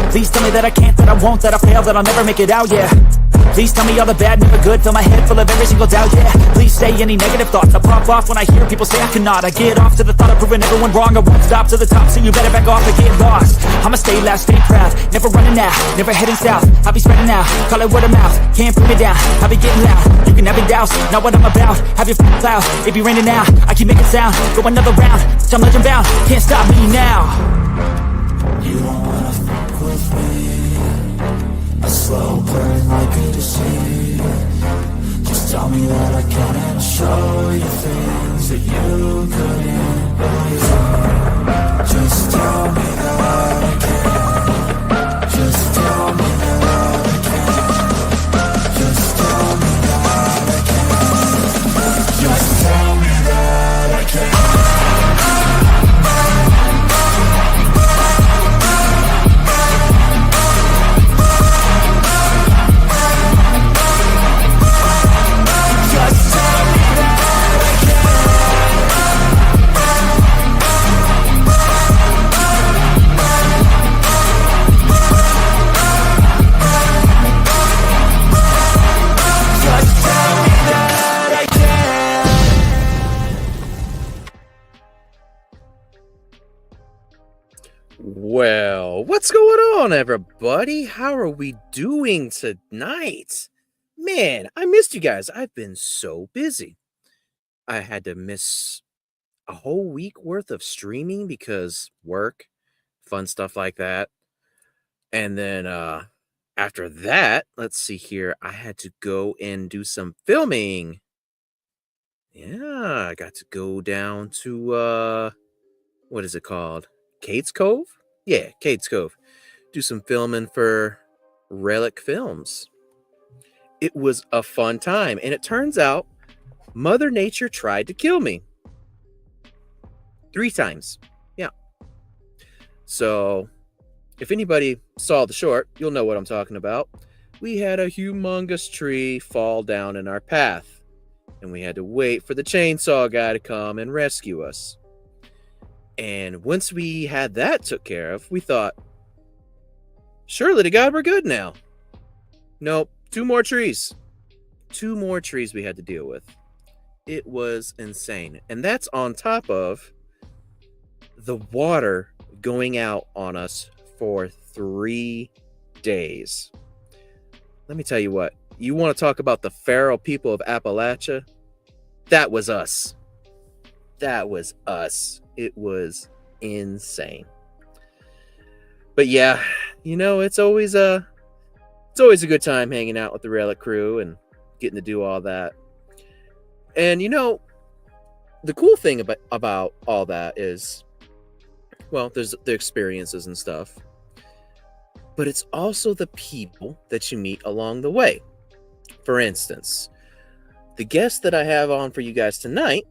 Please tell me that I can't, that I won't, that I fail, that I'll never make it out, yeah. Please tell me all the bad, never good. Fill my head full of every single doubt, yeah. Please say any negative thoughts. I pop off when I hear people say I cannot. I get off to the thought of proving everyone wrong. I won't stop to the top, so you better back off and get lost. I'ma stay loud, stay proud, never running out, never heading south. I'll be spreading out, call it word of mouth. Can't put me down, I'll be getting loud. You can have your doubts, not what I'm about. Have your cloud, it be raining now. I keep making sound, go another round. I'm legend bound, can't stop me now. You don't wanna fuck with me. A slow burn like a disease. Just tell me that I can and I'll show you things that you couldn't believe. Just tell me that I can. Just tell me that I can. Just tell me that I can. Just tell me that I can. Well, what's going on, everybody? How are we doing tonight? Man, I missed you guys. I've been so busy. I had to miss a whole week worth of streaming because work, fun stuff like that. And then after that, let's see here, I had to go and do some filming. Yeah, I got to go down to what is it called? Cade's Cove? Yeah, Cade's Cove. Do some filming for Relic Films. It was a fun time, and it turns out Mother Nature tried to kill me 3 times. Yeah. So, if anybody saw the short, you'll know what I'm talking about. We had a humongous tree fall down in our path, and we had to wait for the chainsaw guy to come and rescue us. And once we had that took care of, we thought, surely to God we're good now. Nope, 2 more trees. 2 more trees we had to deal with. It was insane. And that's on top of the water going out on us for 3 days. Let me tell you what, you want to talk about the feral people of Appalachia? That was us. That was us. It was insane. But yeah, you know, it's always a good time hanging out with the Relic crew and getting to do all that. And you know, the cool thing about all that is, well, there's the experiences and stuff, but it's also the people that you meet along the way. For instance, the guest that I have on for you guys tonight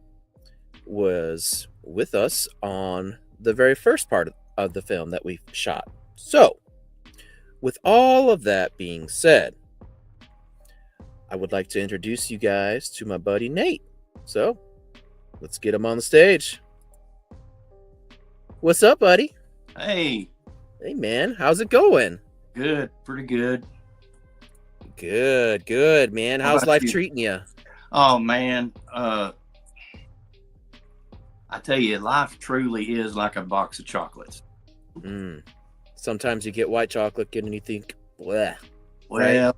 was with us on the very first part of the film that we shot. So, with all of that being said, I would like to introduce you guys to my buddy Nate. So, let's get him on the stage. What's up, buddy? Hey. Hey, man. How's it going? Good. Pretty good. Good, man. How's life treating you? Oh, man. I tell you, life truly is like a box of chocolates. Sometimes you get white chocolate and you think, bleh. Well, right?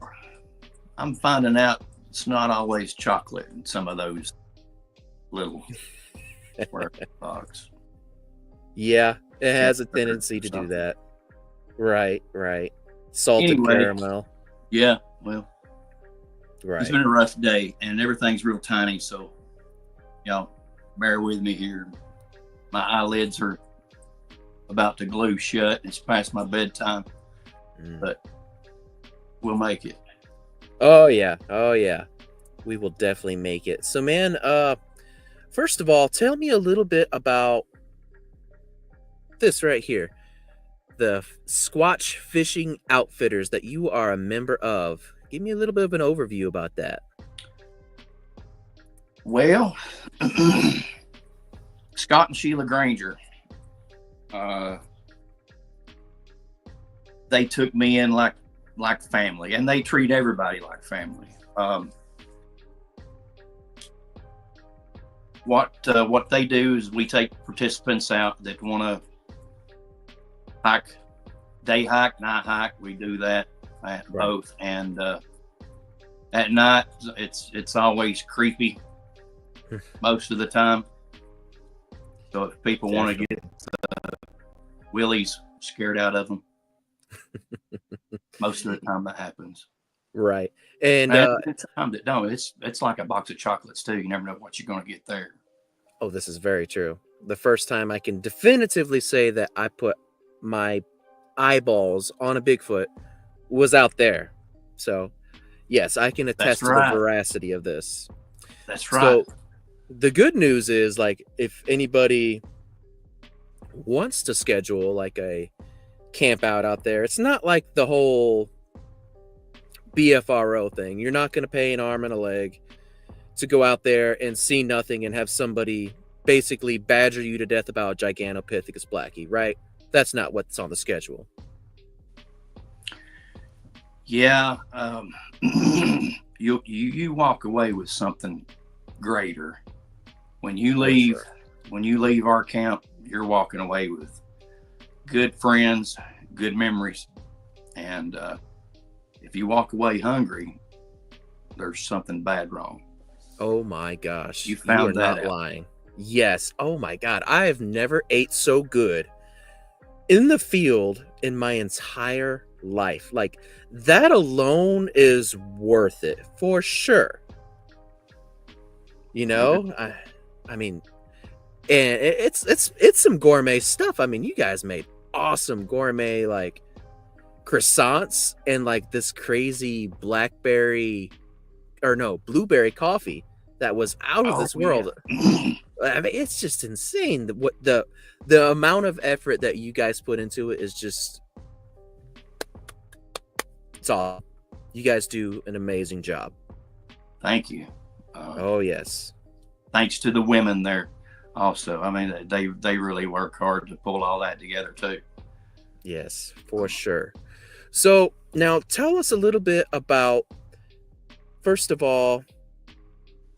I'm finding out it's not always chocolate in some of those little boxes. Yeah, it has a tendency to do that. Right. Salted caramel. Yeah, well, right. It's been a rough day and everything's real tiny, so y'all bear with me here. My eyelids are about to glue shut. It's past my bedtime, but we'll make it. Oh yeah. We will definitely make it. So, man, first of all, tell me a little bit about this right here. The Squatch-Fishing Outfitters that you are a member of. Give me a little bit of an overview about that. Well, Scott and Sheila Granger they took me in like family, and they treat everybody like family. What they do is we take participants out that want to hike, day hike, night hike. We do that at both, and at night it's always creepy most of the time. So if people want to get willies scared out of them, most of the time that happens. Right. And it's time that don't. It's like a box of chocolates too. You never know what you're going to get there. oh, this is very true. The first time I can definitively say that I put my eyeballs on a Bigfoot was out there. So, yes, I can attest to the veracity of this. That's right. So, the good news is, like, if anybody wants to schedule like a camp out there, it's not like the whole BFRO thing. You're not going to pay an arm and a leg to go out there and see nothing and have somebody basically badger you to death about Gigantopithecus blackie, right? That's not what's on the schedule. Yeah, you walk away with something greater when you leave. Sure. When you leave our camp, you're walking away with good friends, good memories, and if you walk away hungry, there's something bad wrong. Oh my gosh, you found that not out. Lying. Yes. Oh my God, I have never ate so good in the field in my entire life. Like, that alone is worth it for sure. You know, I mean, and it's some gourmet stuff. I mean, you guys made awesome gourmet like croissants and like this crazy blueberry coffee that was out of this world. I mean, it's just insane. What the amount of effort that you guys put into it is just, it's all. You guys do an amazing job. Thank you. Oh yes. Thanks to the women there also. I mean, they really work hard to pull all that together too. Yes, for sure. So now tell us a little bit about, first of all,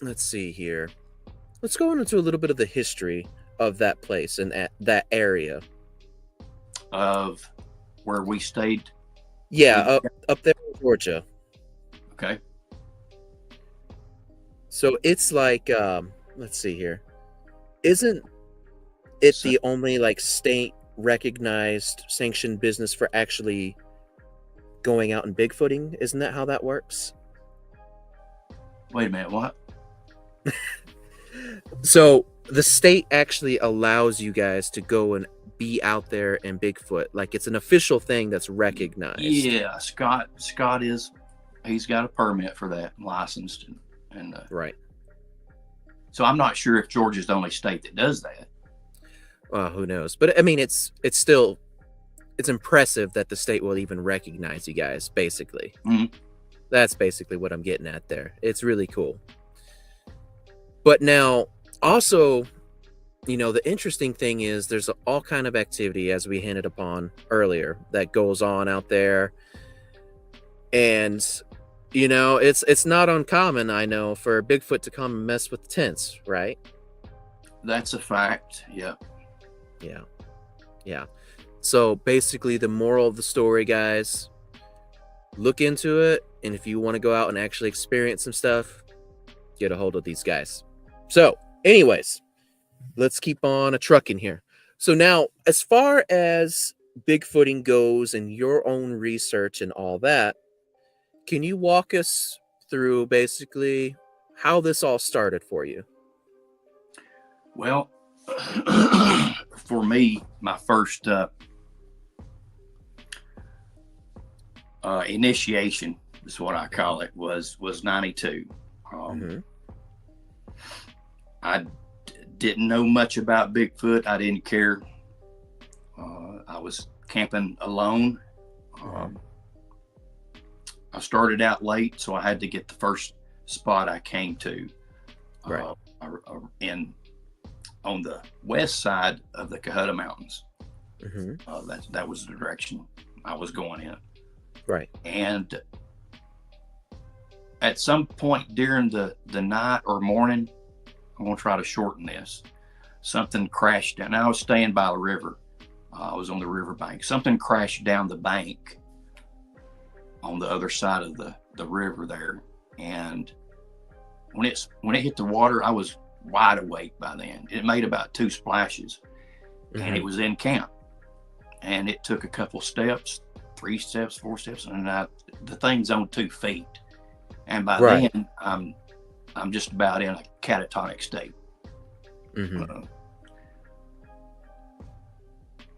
let's see here. Let's go into a little bit of the history of that place and that area. Of where we stayed? Yeah, up there in Georgia. Okay. So it's like, let's see here. Isn't it the only like state recognized sanctioned business for actually going out and Bigfooting? Isn't that how that works? Wait a minute, what? So the state actually allows you guys to go and be out there and Bigfoot. Like, it's an official thing that's recognized. Yeah, Scott he's got a permit for that, licensed, and right. So I'm not sure if Georgia's the only state that does that. Well, who knows? But I mean, it's still, it's impressive that the state will even recognize you guys, basically. Mm-hmm. That's basically what I'm getting at there. It's really cool. But now, also, you know, the interesting thing is there's all kind of activity, as we hinted upon earlier, that goes on out there. And, you know, it's not uncommon, I know, for Bigfoot to come and mess with tents, right? That's a fact. Yeah. Yeah. Yeah. So basically the moral of the story, guys, look into it. And if you want to go out and actually experience some stuff, get a hold of these guys. So anyways, let's keep on a trucking here. So now, as far as Bigfooting goes and your own research and all that, can you walk us through basically how this all started for you? Well, for me, my first initiation is what I call it, was 92. I didn't know much about Bigfoot. I didn't care. I was camping alone. I started out late, so I had to get the first spot I came to. Right. On the west side of the Cohutta Mountains. Mm-hmm. That was the direction I was going in. Right. And at some point during the night or morning, I'm going to try to shorten this. Something crashed down. I was staying by the river. I was on the riverbank. Something crashed down the bank on the other side of the river there. And when it hit the water, I was wide awake by then. It made about 2 splashes, and it was in camp. And it took a couple steps, 3 steps, 4 steps, and the thing's on 2 feet. And by then, I'm just about in a catatonic state.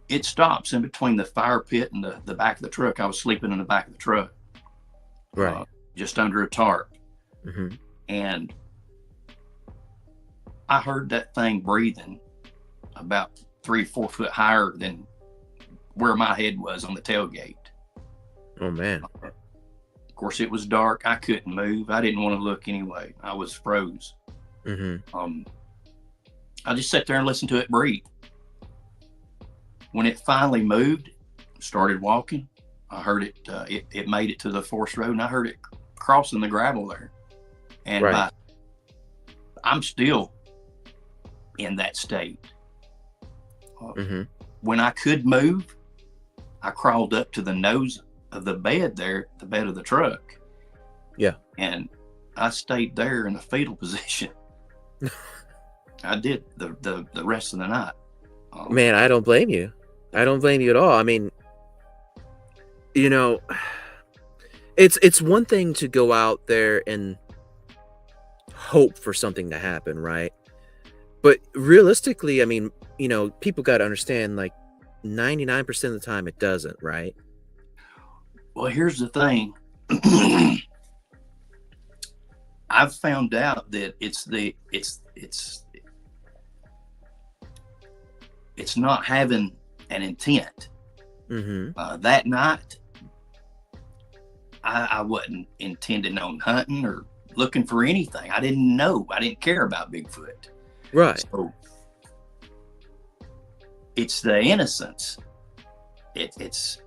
It stops in between the fire pit and the back of the truck. I was sleeping in the back of the truck, just under a tarp. And I heard that thing breathing about 3-4 foot higher than where my head was on the tailgate. Oh, man. Of course, it was dark. I couldn't move. I didn't want to look anyway. I was froze. I just sat there and listened to it breathe. When it finally moved, started walking, I heard it. It made it to the forest road, and I heard it crossing the gravel there. And I'm still in that state. When I could move, I crawled up to the nose of the bed there, the bed of the truck. Yeah. And I stayed there in a fetal position. I did the rest of the night. Man, I don't blame you. I don't blame you at all. I mean, you know, it's one thing to go out there and hope for something to happen, right? But realistically, I mean, you know, people got to understand, like, 99% of the time it doesn't, right? Well, here's the thing. I've found out that it's not having an intent. That night, I wasn't intending on hunting or looking for anything. I didn't know. I didn't care about Bigfoot. Right. So it's the innocence. It's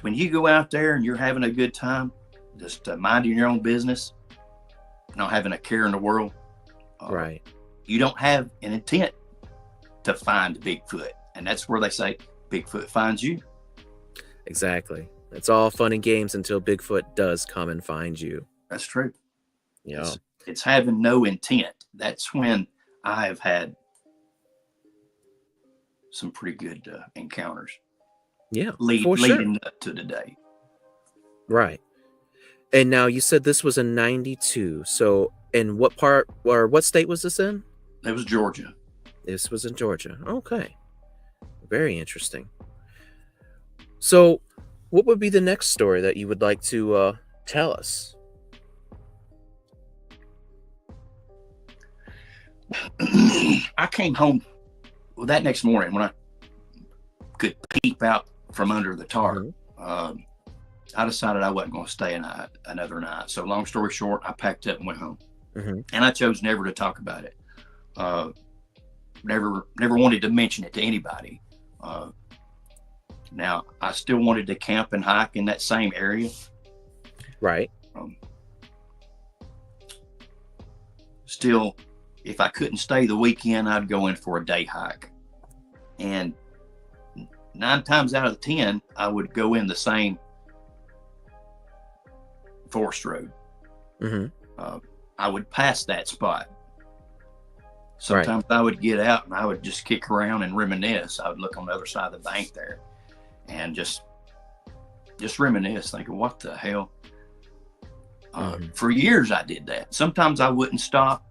when you go out there and you're having a good time, just minding your own business, not having a care in the world. Right. You don't have an intent to find Bigfoot. And that's where they say Bigfoot finds you. Exactly. It's all fun and games until Bigfoot does come and find you. That's true. Yeah. It's having no intent. That's when I've had some pretty good encounters. Yeah. Leading up to today. Right. And now you said this was in 92. So in what part or what state was this in? It was Georgia. This was in Georgia. Okay. Very interesting. So what would be the next story that you would like to tell us? I came home that next morning when I could peep out from under the tarp. I decided I wasn't going to stay another night. So long story short, I packed up and went home. And I chose never to talk about it. Never wanted to mention it to anybody. Now, I still wanted to camp and hike in that same area. Right. Still, if I couldn't stay the weekend, I'd go in for a day hike. And 9 times out of 10, I would go in the same forest road. I would pass that spot. Sometimes I would get out and I would just kick around and reminisce. I would look on the other side of the bank there and just reminisce, thinking, what the hell? For years I did that. Sometimes I wouldn't stop,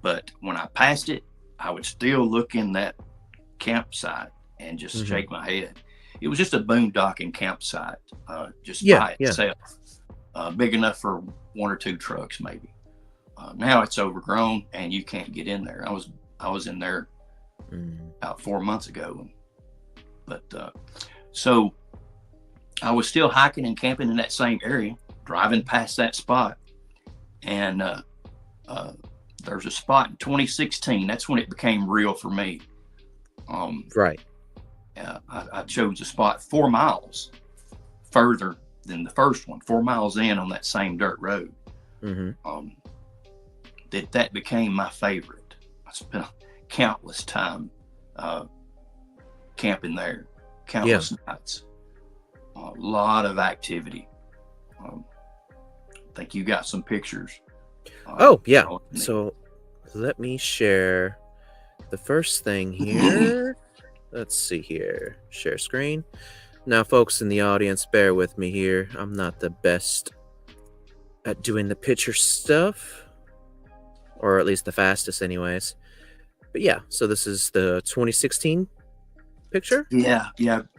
but when I passed it, I would still look in that campsite and just shake my head. It was just a boondocking campsite, just by itself, big enough for 1 or 2 trucks maybe. Now it's overgrown and you can't get in there. I was in there about 4 months ago, but so I was still hiking and camping in that same area, driving past that spot, and there's a spot in 2016. That's when it became real for me. I chose a spot 4 miles further than the first one, 4 miles in on that same dirt road. That became my favorite. I spent countless time camping there, countless nights, a lot of activity. I think you got some pictures. Oh yeah, so let me share the first thing here. Let's see here, share screen. Now folks in the audience, bear with me here. I'm not the best at doing the picture stuff, or at least the fastest anyways. But yeah, so this is the 2016 picture? Yeah.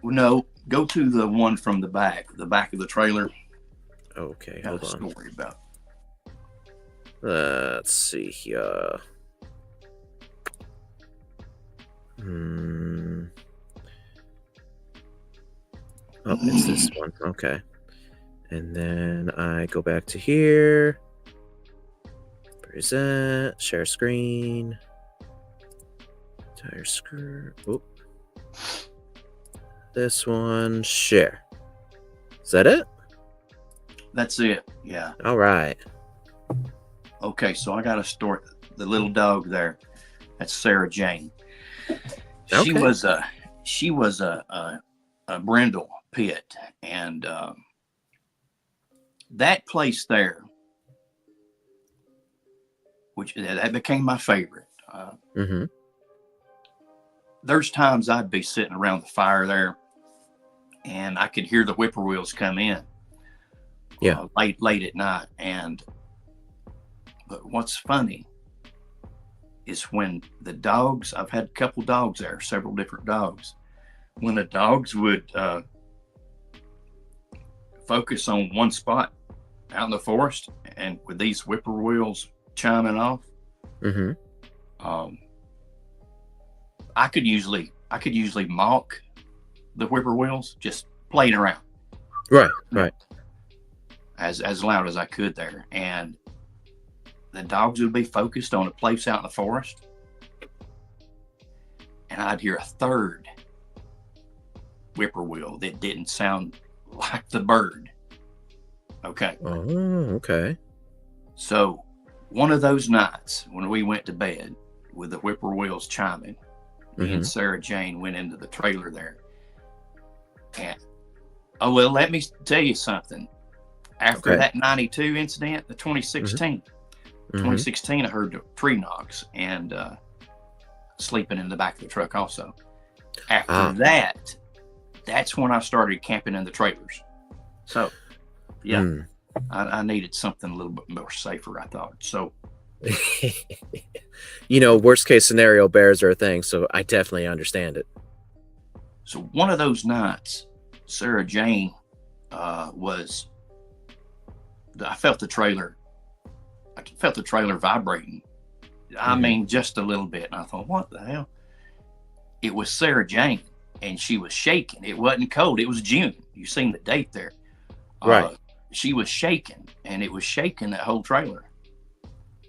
No, go to the one from the back of the trailer. Okay, Got hold a on. story about. Let's see here. Oh, it's this one. Okay. And then I go back to here. Present. Share screen. Entire screen. Oop. This one. Share. Is that it? That's it. Yeah. All right. Okay, so I got a story. The little dog there. That's Sarah Jane. She was a brindle pit, and that place there, which that became my favorite. There's times I'd be sitting around the fire there, and I could hear the whippoorwills come in. Yeah. Late at night, but what's funny is when the dogs, I've had a couple dogs there, several different dogs. When the dogs would focus on one spot out in the forest, and with these whippoorwills chiming off, I could usually mock the whippoorwills, just playing around. Right. As loud as I could there, and the dogs would be focused on a place out in the forest, and I'd hear a third whippoorwill that didn't sound like the bird. Okay. Oh, okay. So one of those nights when we went to bed with the whippoorwills chiming, me and Sarah Jane went into the trailer there, and let me tell you something. After that 92 incident, the 2016, I heard the tree knocks and sleeping in the back of the truck also. After that, that's when I started camping in the trailers. So, yeah, I needed something a little bit more safer, I thought. So, worst case scenario, bears are a thing, so I definitely understand it. So one of those nights, Sarah Jane I felt the trailer vibrating. I mean, just a little bit. And I thought, what the hell? It was Sarah Jane, and she was shaking. It wasn't cold. It was June. You seen the date there. Right. She was shaking, and it was shaking that whole trailer.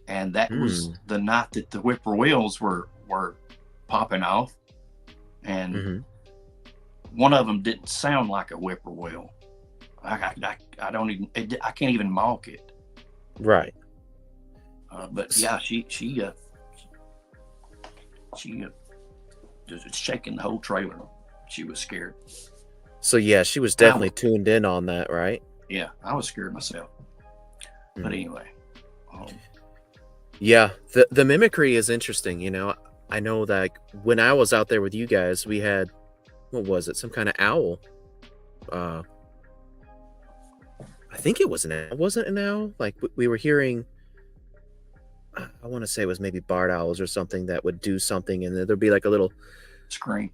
And that was the night that the whippoorwills were popping off. And one of them didn't sound like a whippoorwill. I can't even mock it. Right. But yeah, she was shaking the whole trailer. She was scared. So yeah, she was definitely tuned in on that, right? Yeah, I was scared myself. But anyway. Yeah, the mimicry is interesting. I know that when I was out there with you guys, we had, what was it? Some kind of owl. I think it was an owl. Wasn't an owl? Like we were hearing, I want to say it was maybe barred owls or something that would do something, and there'd be like a little scream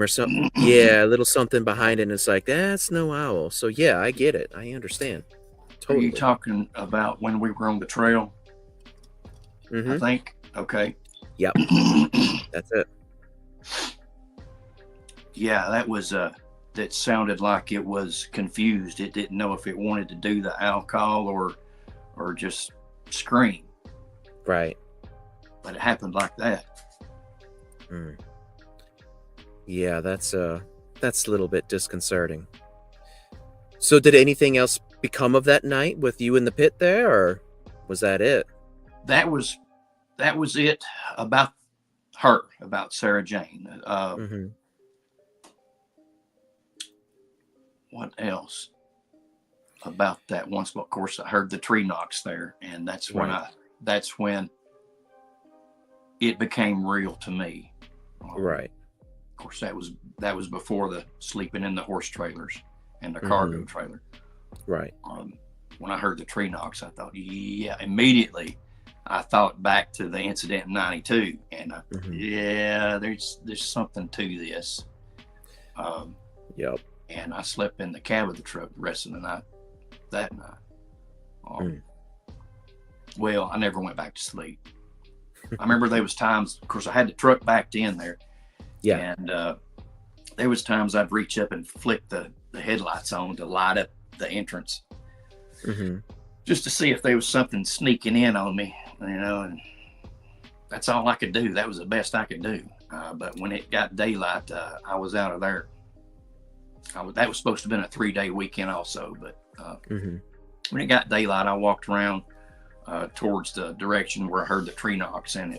or something. Yeah, a little something behind it, and it's like, that's no owl. So yeah, I get it. I understand. Totally. Are you talking about when we were on the trail? I think. Okay. Yep. That's it. Yeah, that was that sounded like it was confused. It didn't know if it wanted to do the owl call or just scream. Right. But it happened like that. Yeah, that's a little bit disconcerting. So did anything else become of that night with you in the pit there, or was that it? That was it about her, about Sarah Jane. Mm-hmm. What else about that? Once, of course, I heard the tree knocks there, and that's when Right. that's when it became real to me. Right. Of course, that was before the sleeping in the horse trailers and the Mm-hmm. cargo trailer. Right. When I heard the tree knocks, I thought, yeah, immediately I thought back to the incident in '92, and Mm-hmm. yeah, there's something to this. Yep. And I slept in the cab of the truck the rest of the night. That night, well, I never went back to sleep. I remember there was times, of course, I had the truck backed in there, Yeah. and there was times I'd reach up and flick the headlights on to light up the entrance, Mm-hmm. just to see if there was something sneaking in on me, and that's all I could do. That was the best I could do. But when it got daylight, I was out of there. That was supposed to have been a 3-day weekend also, but Mm-hmm. when it got daylight, I walked around towards the direction where I heard the tree knocks, and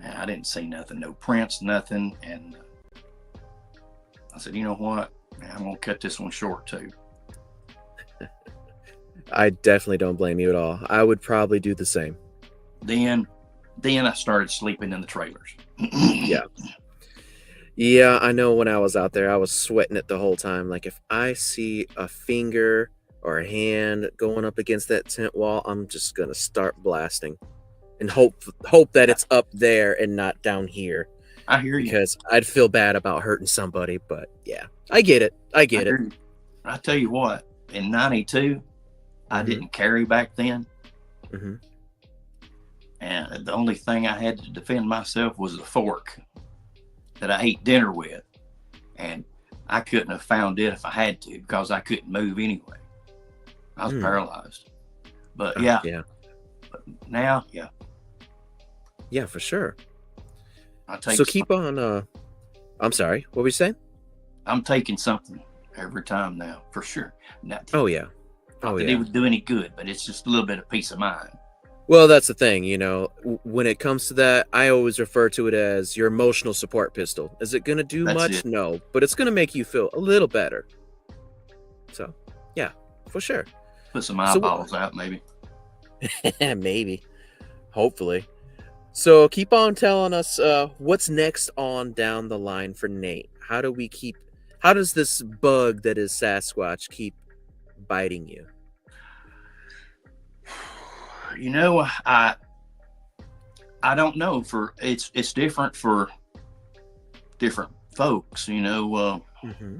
I didn't see nothing, no prints, nothing. And I said, you know what? I'm going to cut this one short too. I definitely don't blame you at all. I would probably do the same. Then I started sleeping in the trailers. Yeah. Yeah, I know when I was out there, I was sweating it the whole time. Like, if I see a finger or a hand going up against that tent wall, I'm just going to start blasting and hope that it's up there and not down here, I hear you. because I'd feel bad about hurting somebody. But yeah, I get it. I get it. I tell you what, in '92, I Mhm. didn't carry back then. Mm-hmm. And the only thing I had to defend myself was the fork that I ate dinner with. And I couldn't have found it if I had to, because I couldn't move anyway. I was paralyzed. But yeah, but now, yeah, Yeah, for sure. I take So keep on. I'm sorry. What were you saying? I'm taking something every time now, for sure. Not Oh yeah. not Oh that yeah. it would do any good, but it's just a little bit of peace of mind. Well, that's the thing, when it comes to that, I always refer to it as your emotional support pistol. Is it going to do That's much? it. No, but it's going to make you feel a little better. So, yeah, for sure. Put some So what- eyeballs out, maybe. Maybe. Hopefully. So keep on telling us what's next on down the line for Nate. How does this bug that is Sasquatch keep biting you? You know, I don't know. It's different for different folks. Mm-hmm.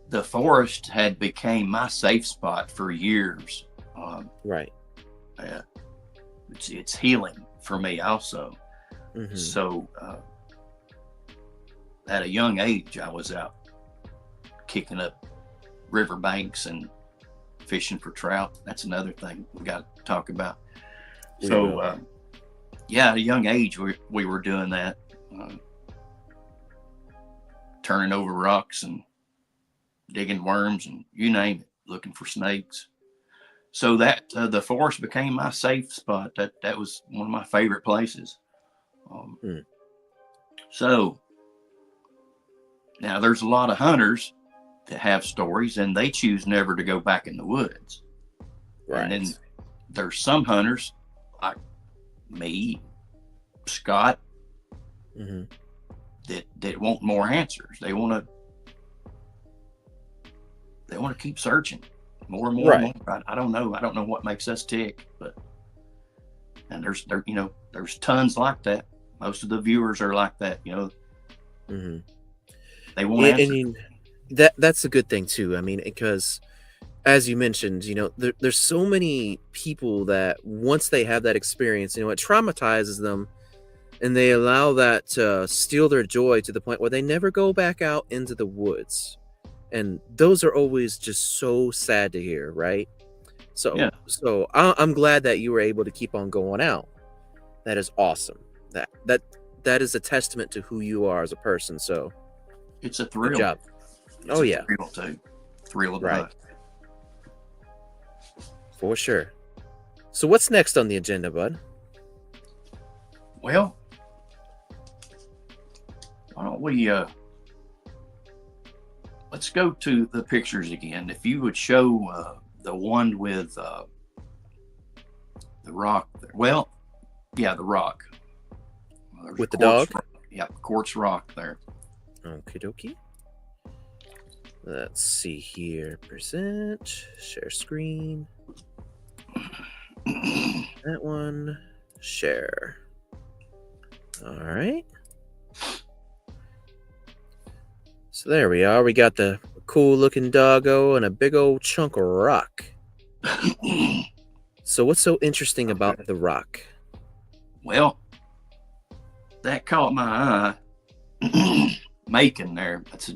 The forest had became my safe spot for years. Right. It's healing for me also. Mm-hmm. So at a young age, I was out kicking up riverbanks and fishing for trout. That's another thing we got to talk about. So at a young age, we were doing that, turning over rocks and digging worms and you name it, looking for snakes. So that the forest became my safe spot. That was one of my favorite places. So now there's a lot of hunters that have stories and they choose never to go back in the woods. Right. And then there's some hunters like me, Scott, Mm-hmm. that want more answers. They want to keep searching more and more. Right. And more. I don't know. I don't know what makes us tick, and there's tons like that. Most of the viewers are like that. Mm-hmm. They want I answers. mean, that's a good thing too. I mean, because as you mentioned, there's so many people that once they have that experience, it traumatizes them, and they allow that to steal their joy to the point where they never go back out into the woods. And those are always just so sad to hear, right? So, Yeah. so I'm glad that you were able to keep on going out. That is awesome. That is a testament to who you are as a person. So It's a thrill. Good job. It's Oh a yeah, thrill too. Thrill of the Right. hunt. for sure. So what's next on the agenda, bud? Well, why don't we let's go to the pictures again. If you would show the one with the rock there. Well, yeah, the rock. There's With the quartz dog? rock. Yeah, quartz rock there. Okie dokie. Let's see here. Present. Share screen. That one. Share. All right. So there we are. We got the cool looking doggo and a big old chunk of rock. So what's so interesting about the rock? Well, that caught my eye. Macon there. That's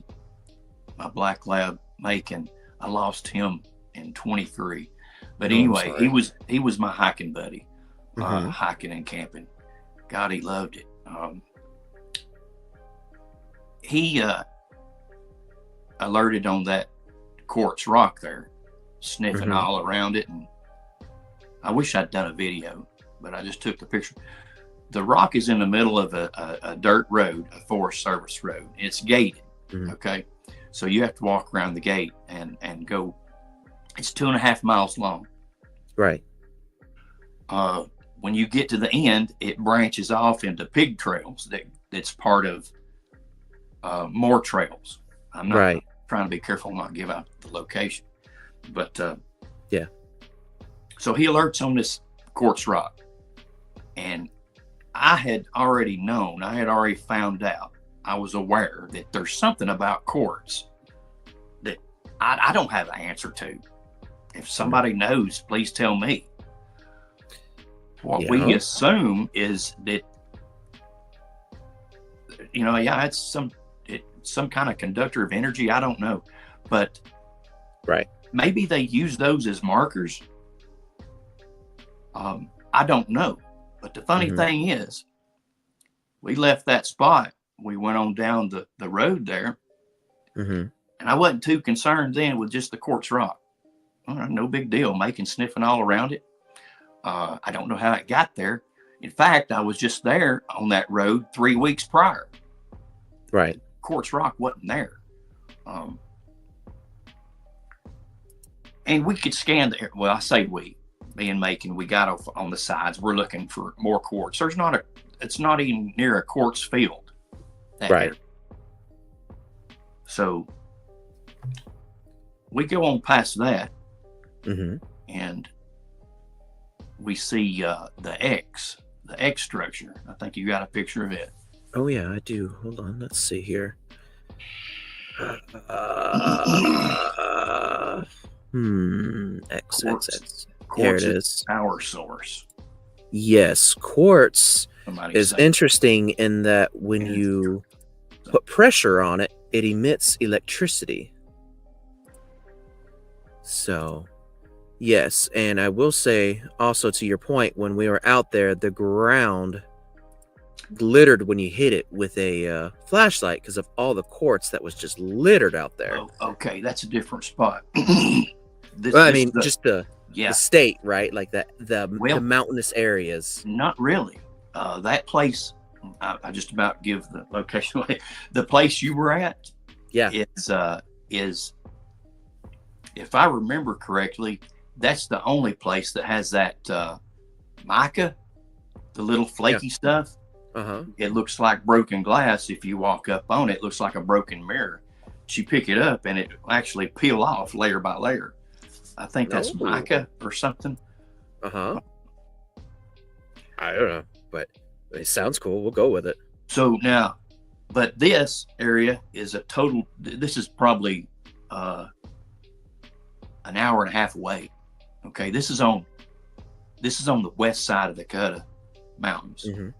my black lab Macon. I lost him in 23. But Oh, I'm anyway, sorry. he was my hiking buddy. Mhm. Hiking and camping. God, he loved it. He alerted on that quartz rock there, sniffing Mhm. all around it, and I wish I'd done a video, but I just took the picture. The rock is in the middle of a dirt road, a Forest Service road. It's gated. Mhm. Okay, so you have to walk around the gate and go. It's 2.5 miles long. Right. When you get to the end, it branches off into pig trails that's part of more trails. I'm not Right. trying to be careful not give out the location, but Yeah. So he alerts on this quartz rock, and I had already known, I had already found out, I was aware that there's something about quartz that I don't have an answer to. If somebody knows, please tell me. What we Yeah. assume is that, yeah, it's some kind of conductor of energy. I don't know, but Right. maybe they use those as markers. I don't know. But the funny Mhm. thing is, we left that spot. We went on down the road there, Mhm. and I wasn't too concerned then with just the quartz rock. All right, no big deal. Making sniffing all around it. I don't know how it got there. In fact, I was just there on that road 3 weeks prior. Right. Quartz rock wasn't there. And we could scan the, well, I say we, me and Macon, we got off on the sides. We're looking for more quartz. It's not even near a quartz field. that Right. area. So we go on past that, Mhm. and we see the X structure. I think you got a picture of it. Oh yeah, I do. Hold on. Let's see here. X. Quartz. There it Quartz is. Power source. Yes, quartz Somebody is said. interesting in that when Yes. you put pressure on it, it emits electricity. So, yes, and I will say also to your point, when we were out there, the ground glittered when you hit it with a flashlight because of all the quartz that was just littered out there. Oh, okay, that's a different spot. Well, I mean, just the yeah, state, right? Like the Well- mountainous areas. not really. That place, I just about give the location away. The place you were at, Yeah. is, if I remember correctly, that's the only place that has that mica, the little flaky stuff. Uh-huh. It looks like broken glass. If you walk up on it, it looks like a broken mirror. You pick it up and it actually peel off layer by layer. I think that's Oh. mica or something. Uh-huh. I don't know, but it sounds cool. We'll go with it. So now, but this area is this is probably an hour and a half away. Okay, this is on the west side of the Cuda Mountains. Mhm.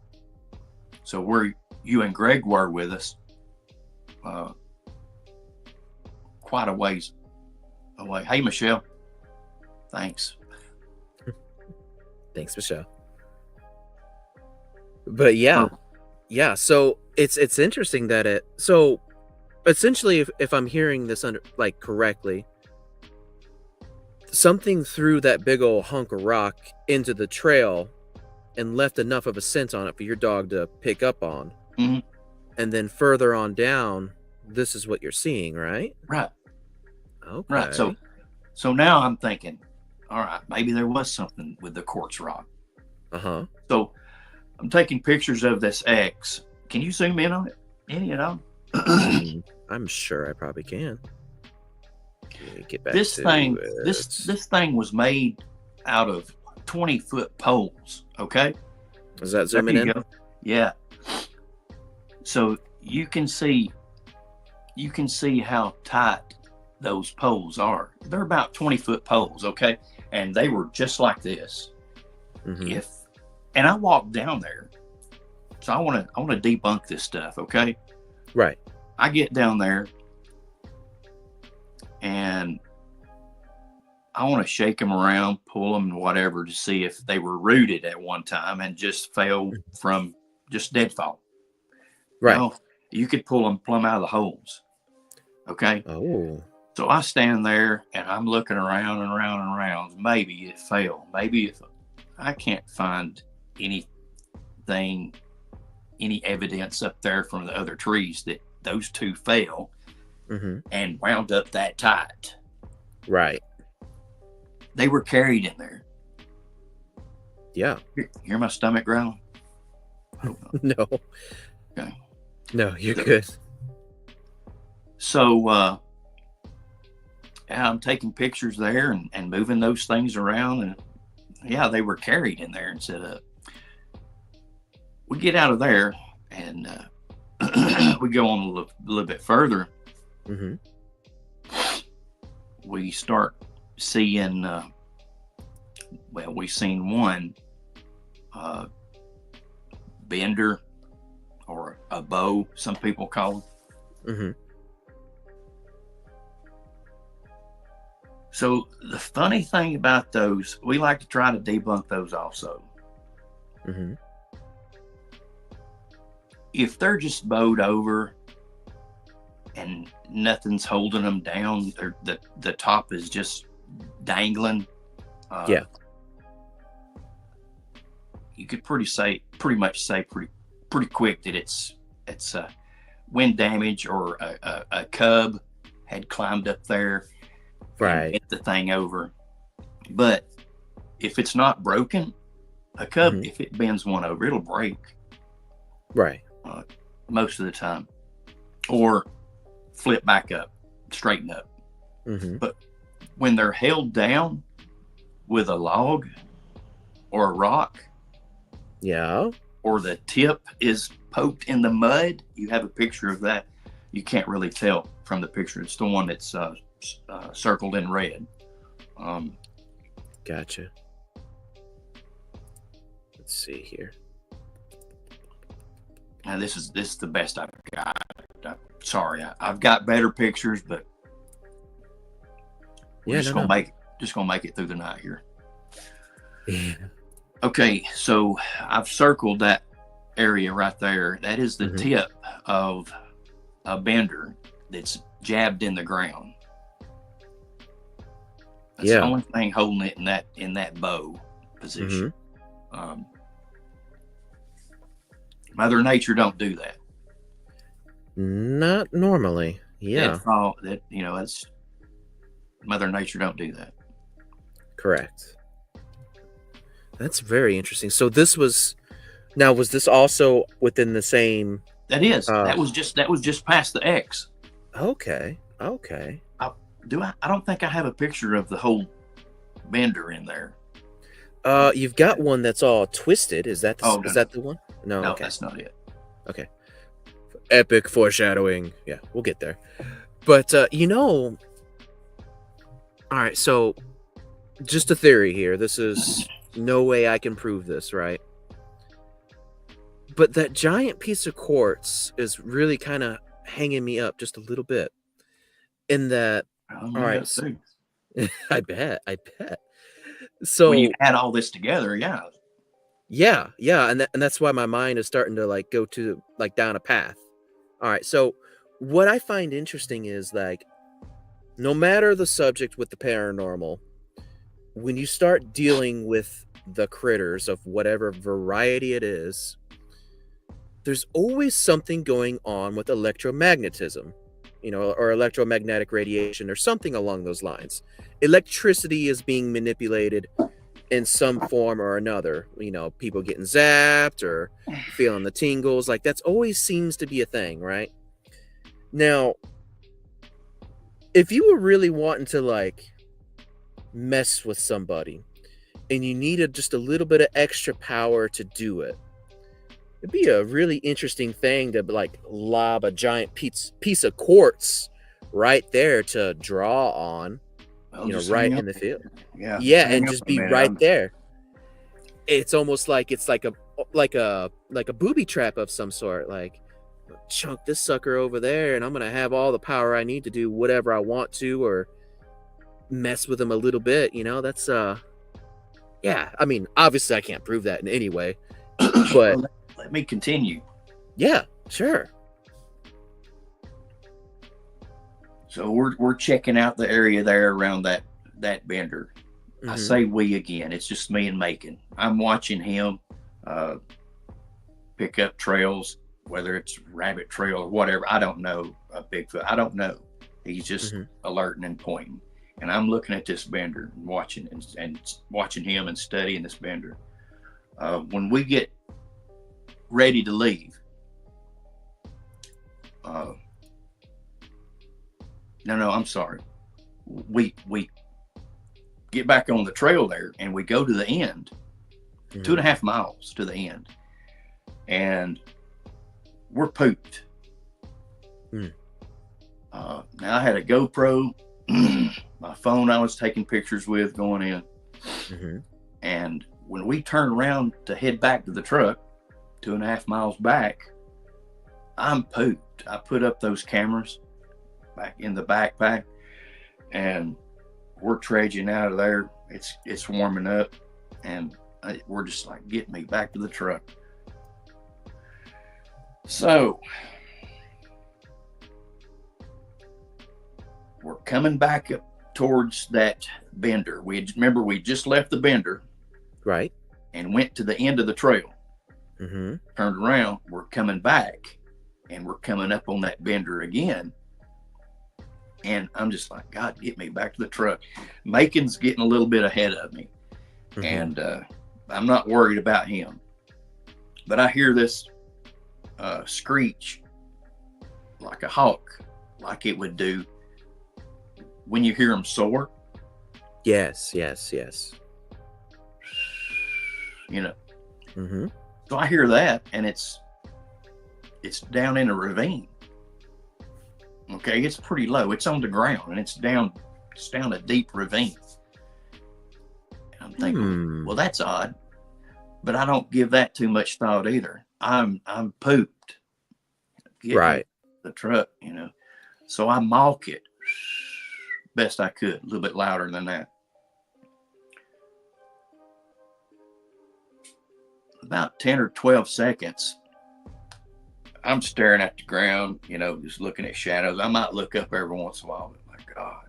So where you and Greg were with us, quite a ways away. Hey, Michelle. Thanks. Thanks, Michelle. But yeah. Oh. Yeah, so it's interesting that essentially, if I'm hearing this correctly, something threw that big old hunk of rock into the trail and left enough of a scent on it for your dog to pick up on. Mhm. And then further on down, this is what you're seeing, right? Right. Okay. Right. So now I'm thinking, all right, maybe there was something with the quartz rock. Uh-huh. So I'm taking pictures of this X. Can you zoom in on it? Any at all? I'm sure I probably can. Let me get back This to thing, it. this thing was made out of 20-foot poles. Okay. Is that zooming in? Go. Yeah. So you can see how tight those poles are. They're about 20-foot poles, okay? And they were just like this. Mhm. And I walked down there. So I want to debunk this stuff, okay? Right. I get down there and I want to shake them around, pull them and whatever to see if they were rooted at one time and just fell from just deadfall. Right. You know, you could pull them plumb out of the holes. Okay. Oh. So I stand there and I'm looking around and around and around. Maybe it fell. Maybe if I can't find anything, any evidence up there from the other trees that those two fell and wound up that tight. Right. They were carried in there. Yeah. Hear my stomach growling? No. Okay. No, you're good. So I'm taking pictures there and moving those things around, and yeah, they were carried in there and set up. We get out of there and we go on a little bit further. Mm-hmm. We start seeing, we've seen one bender or a bow, some people call it. Mm-hmm. So the funny thing about those, we like to try to debunk those also. Mm-hmm. If they're just bowed over and nothing's holding them down, the top is just dangling. Yeah. You could pretty much say pretty quick that it's wind damage or a cub had climbed up there. Right. Hit the thing over. But if it's not broken, a cub, if it bends one over, it'll break. Right. Most of the time. Or flip back up, straighten up. Mm-hmm. But when they're held down with a log or a rock, yeah, or the tip is poked in the mud, you have a picture of that. You can't really tell from the picture. It's the one that's circled in red. Gotcha. Let's see here. Now this is the best I've got. Sorry, I've got better pictures, but we're just gonna make it through the night here. Yeah. Okay, so I've circled that area right there. That is the tip of a bender that's jabbed in the ground. That's the only thing holding it in that bow position. Mother Nature don't do that. Not normally. Yeah. That's Mother Nature don't do that. Correct. That's very interesting. So was this also within the same? That is. That was just past the X. Okay. I don't think I have a picture of the whole bender in there. You've got one that's all twisted. Is that that the one? No, okay. That's not it. Okay. Epic foreshadowing. Yeah, we'll get there. But all right, so just a theory here. This is no way I can prove this, right? But that giant piece of quartz is really kind of hanging me up just a little bit. In that, all right, I bet. So when you add all this together, yeah, and that's why my mind is starting to go to down a path. All right, so what I find interesting is like, no matter the subject with the paranormal, when you start dealing with the critters of whatever variety it is, there's always something going on with electromagnetism, or electromagnetic radiation or something along those lines. Electricity is being manipulated in some form or another. People getting zapped or feeling the tingles. Like, that's always seems to be a thing, right? Now, if you were really wanting to like mess with somebody and you needed just a little bit of extra power to do it, it'd be a really interesting thing to like lob a giant piece of quartz right there to draw on, right in the field. Yeah, and just be right there. It's almost like it's like a booby trap of some sort. Like, chunk this sucker over there, and I'm gonna have all the power I need to do whatever I want to, or mess with him a little bit. That's yeah. I mean, obviously, I can't prove that in any way, but let me continue. Yeah, sure. So we're checking out the area there around that bender. Mm-hmm. I say we again. It's just me and Macon. I'm watching him pick up trails, whether it's rabbit trail or whatever. I don't know. Bigfoot. I don't know. He's just alerting and pointing. And I'm looking at this bender and watching him and studying this bender. When we get ready to leave, no, I'm sorry. We get back on the trail there and we go to the end, 2.5 miles to the end, and we're pooped. Now I had a GoPro, my phone I was taking pictures with going in, and when we turn around to head back to the truck, 2.5 miles back, I'm pooped. I put up those cameras back in the backpack, and we're trudging out of there. It's warming up, and we're just like, get me back to the truck. So we're coming back up towards that bender. We just left the bender, right, and went to the end of the trail. Turned around. We're coming back, and we're coming up on that bender again. And I'm just like, God, get me back to the truck. Macon's getting a little bit ahead of me, and I'm not worried about him. But I hear this screech like a hawk, like it would do when you hear him soar. Yes. So I hear that, and it's down in a ravine. Okay, it's pretty low. It's on the ground, and it's down a deep ravine. And I'm thinking, well, that's odd, but I don't give that too much thought either. I'm pooped. Right. The truck, So I mock it best I could, a little bit louder than that. About 10 or 12 seconds, I'm staring at the ground, just looking at shadows. I might look up every once in a while, but my God.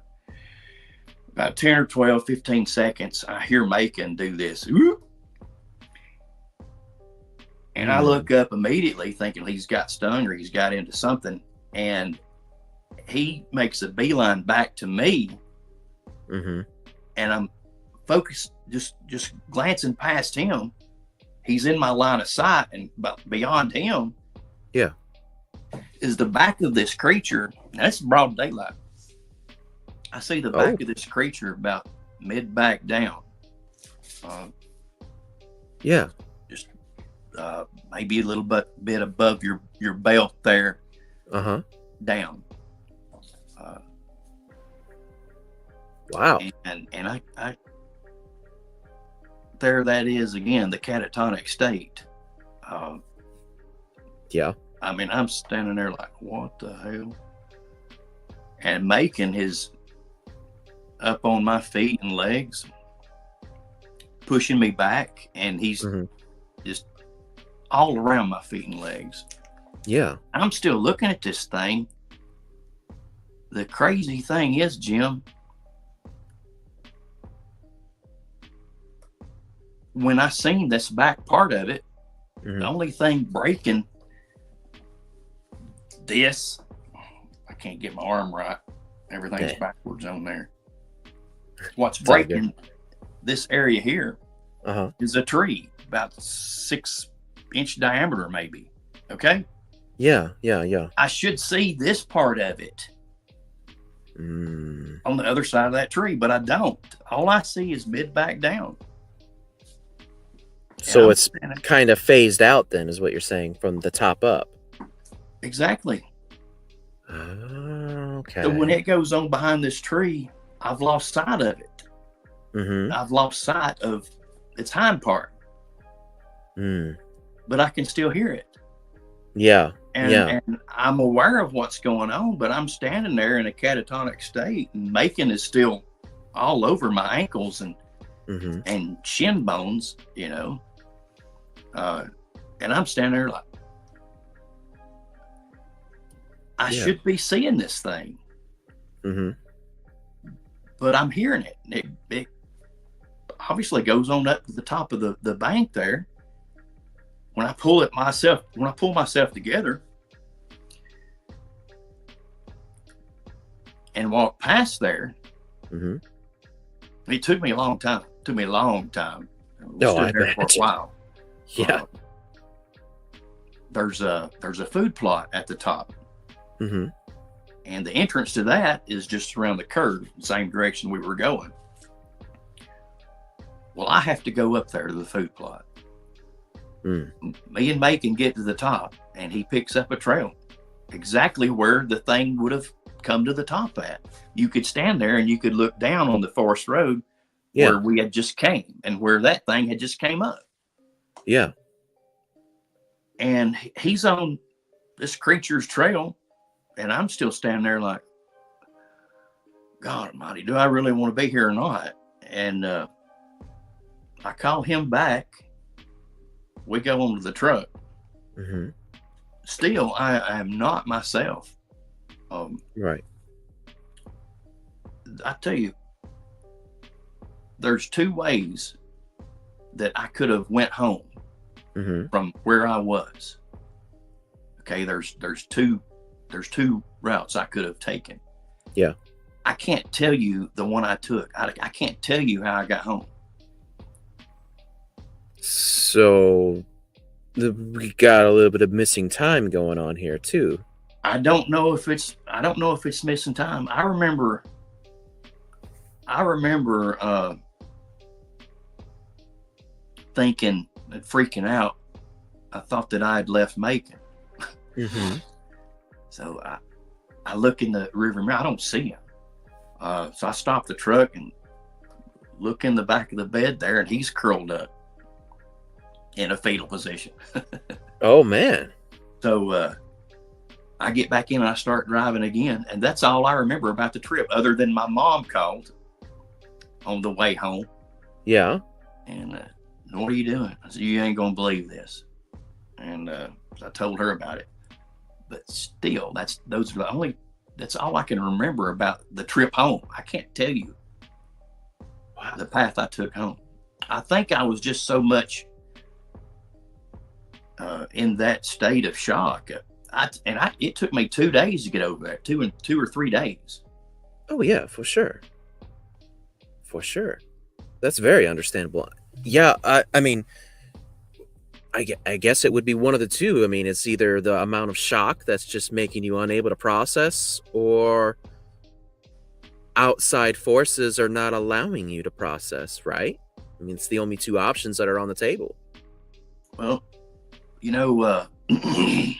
About 10 or 12, 15 seconds, I hear Macon do this. And I look up immediately thinking he's got stung or he's got into something. And he makes a beeline back to me. And I'm focused, just glancing past him. He's in my line of sight, and beyond him is the back of this creature. That's broad daylight. I see the back of this creature about mid-back down. Just maybe a little bit above your belt there. Down. Wow. And I there that is again, the catatonic state. I mean, I'm standing there like, what the hell? And Macon is up on my feet and legs, pushing me back, and he's just all around my feet and legs. Yeah. I'm still looking at this thing, the crazy thing is, Jim, when I seen this back part of it, Mhm. the only thing breaking this, I can't get my arm right. Everything's Yeah. backwards on there. What's It's all good. breaking this area here Uh-huh. is a tree about 6-inch diameter, maybe. Okay. Yeah. I should see this part of it Mm. on the other side of that tree, but I don't. All I see is mid back down. So I'm it's standing- kind of phased out then, is what you're saying, from the top up. exactly. Okay. So when it goes on behind this tree, I've lost sight of it. Mm-hmm. I've lost sight of its hind part, Mm. but I can still hear it. Yeah. And I'm aware of what's going on, but I'm standing there in a catatonic state, and Macon is still all over my ankles and Mm-hmm. shin bones, you know. And I'm standing there like, I Yeah. should be seeing this thing, Mm-hmm. but I'm hearing it. It obviously goes on up to the top of the bank there. When I pull myself together and walk past there, Mm-hmm. it took me a long time. We No, I stood there for a imagine. while. Yeah. There's a food plot at the top, Mm-hmm. and the entrance to that is just around the curve, the same direction we were going. Well, I have to go up there to the food plot. Mm. Me and Macon get to the top, and he picks up a trail exactly where the thing would have come to the top at. You could stand there and you could look down on the forest road Yeah. where we had just came and where that thing had just came up. Yeah. And he's on this creature's trail, and I'm still standing there like, God almighty, do I really want to be here or not? And I call him back. We go onto the truck. Mm-hmm. Still, I am not myself. Right. I tell you, there's two ways that I could have went home Mm-hmm. from where I was. Okay, there's two routes I could have taken. Yeah. I can't tell you the one I took. I can't tell you how I got home. So we got a little bit of missing time going on here too. I don't know if it's missing time. I remember thinking and freaking out. I thought that I had left Macon. Mm-hmm. So I look in the river mirror. I don't see him. So I stop the truck and look in the back of the bed there, and he's curled up in a fetal position. Oh man. So I get back in and I start driving again, and that's all I remember about the trip, other than my mom called on the way home. Yeah. And what are you doing? I said, you ain't gonna believe this. And I told her about it. But still, that's all I can remember about the trip home. I can't tell you the path I took home. I think I was just so much in that state of shock. It took me 2 days to get over that, 2 or 3 days. Oh yeah, for sure. For sure. That's very understandable. Yeah, I mean, I guess it would be one of the two. I mean, it's either the amount of shock that's just making you unable to process, or outside forces are not allowing you to process, right? I mean, it's the only two options that are on the table. Well, you know, the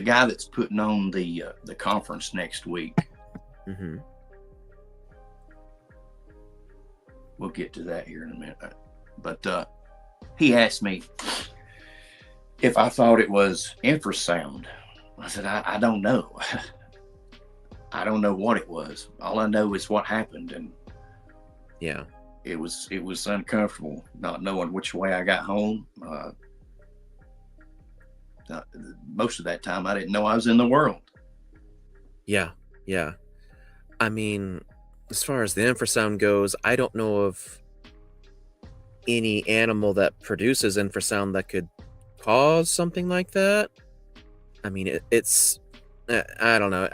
guy that's putting on the conference next week, Mm-hmm. we'll get to that here in a minute. But he asked me if I thought it was infrasound. I said, I don't know. I don't know what it was. All I know is what happened, and Yeah. it was uncomfortable not knowing which way I got home. Most of that time I didn't know I was in the world. Yeah, yeah. I mean, as far as the infrasound goes, I don't know of any animal that produces infrasound that could cause something like that. I mean, it's I don't know.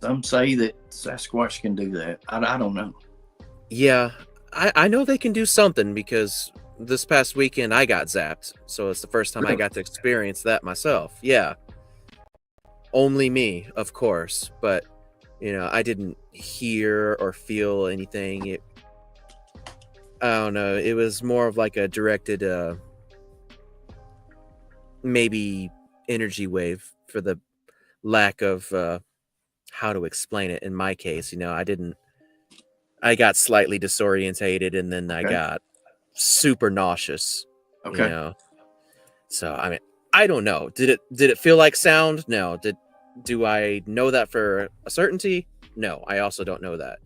Some say that Sasquatch can do that. I don't know. Yeah, I know they can do something because this past weekend I got zapped, so it's the first time I Really? got to experience that myself. Yeah, only me, of course, but I didn't hear or feel anything. I don't know. It was more of like a directed, maybe energy wave for the lack of how to explain it. In my case, I got slightly disorientated and then I Okay. got super nauseous, you Okay. know. So I mean, I don't know. Did it feel like sound? No. Do I know that for a certainty? No, I also don't know that.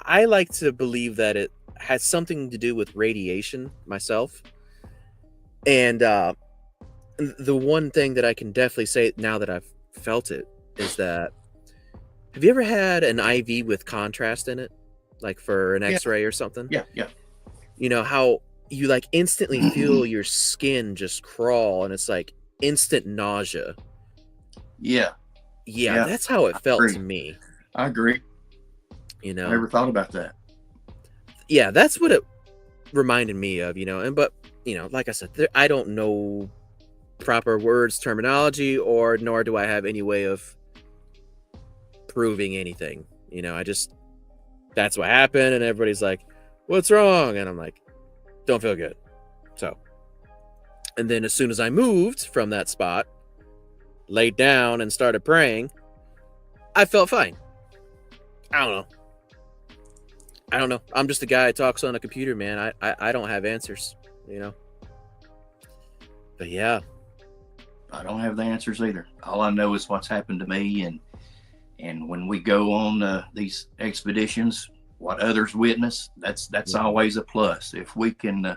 I like to believe that it has something to do with radiation myself. And the one thing that I can definitely say now that I've felt it is that, have you ever had an IV with contrast in it? Like for an Yeah. X-ray or something? Yeah. Yeah. You know how you like instantly feel your skin just crawl and it's like instant nausea. Yeah. Yeah, Yeah. that's how it I felt agree. to me, I agree. you I know. never thought about that. Yeah, that's what it reminded me of, and but, like I said, I don't know proper words, terminology, or nor do I have any way of proving anything. I just, that's what happened and everybody's like, "What's wrong?" And I'm like, "Don't feel good." So, and then as soon as I moved from that spot, laid down and started praying, I felt fine. I don't know. I'm just a guy who talks on a computer, man. I don't have answers, But yeah. I don't have the answers either. All I know is what's happened to me, and when we go on these expeditions, what others witness, that's always a plus. If we can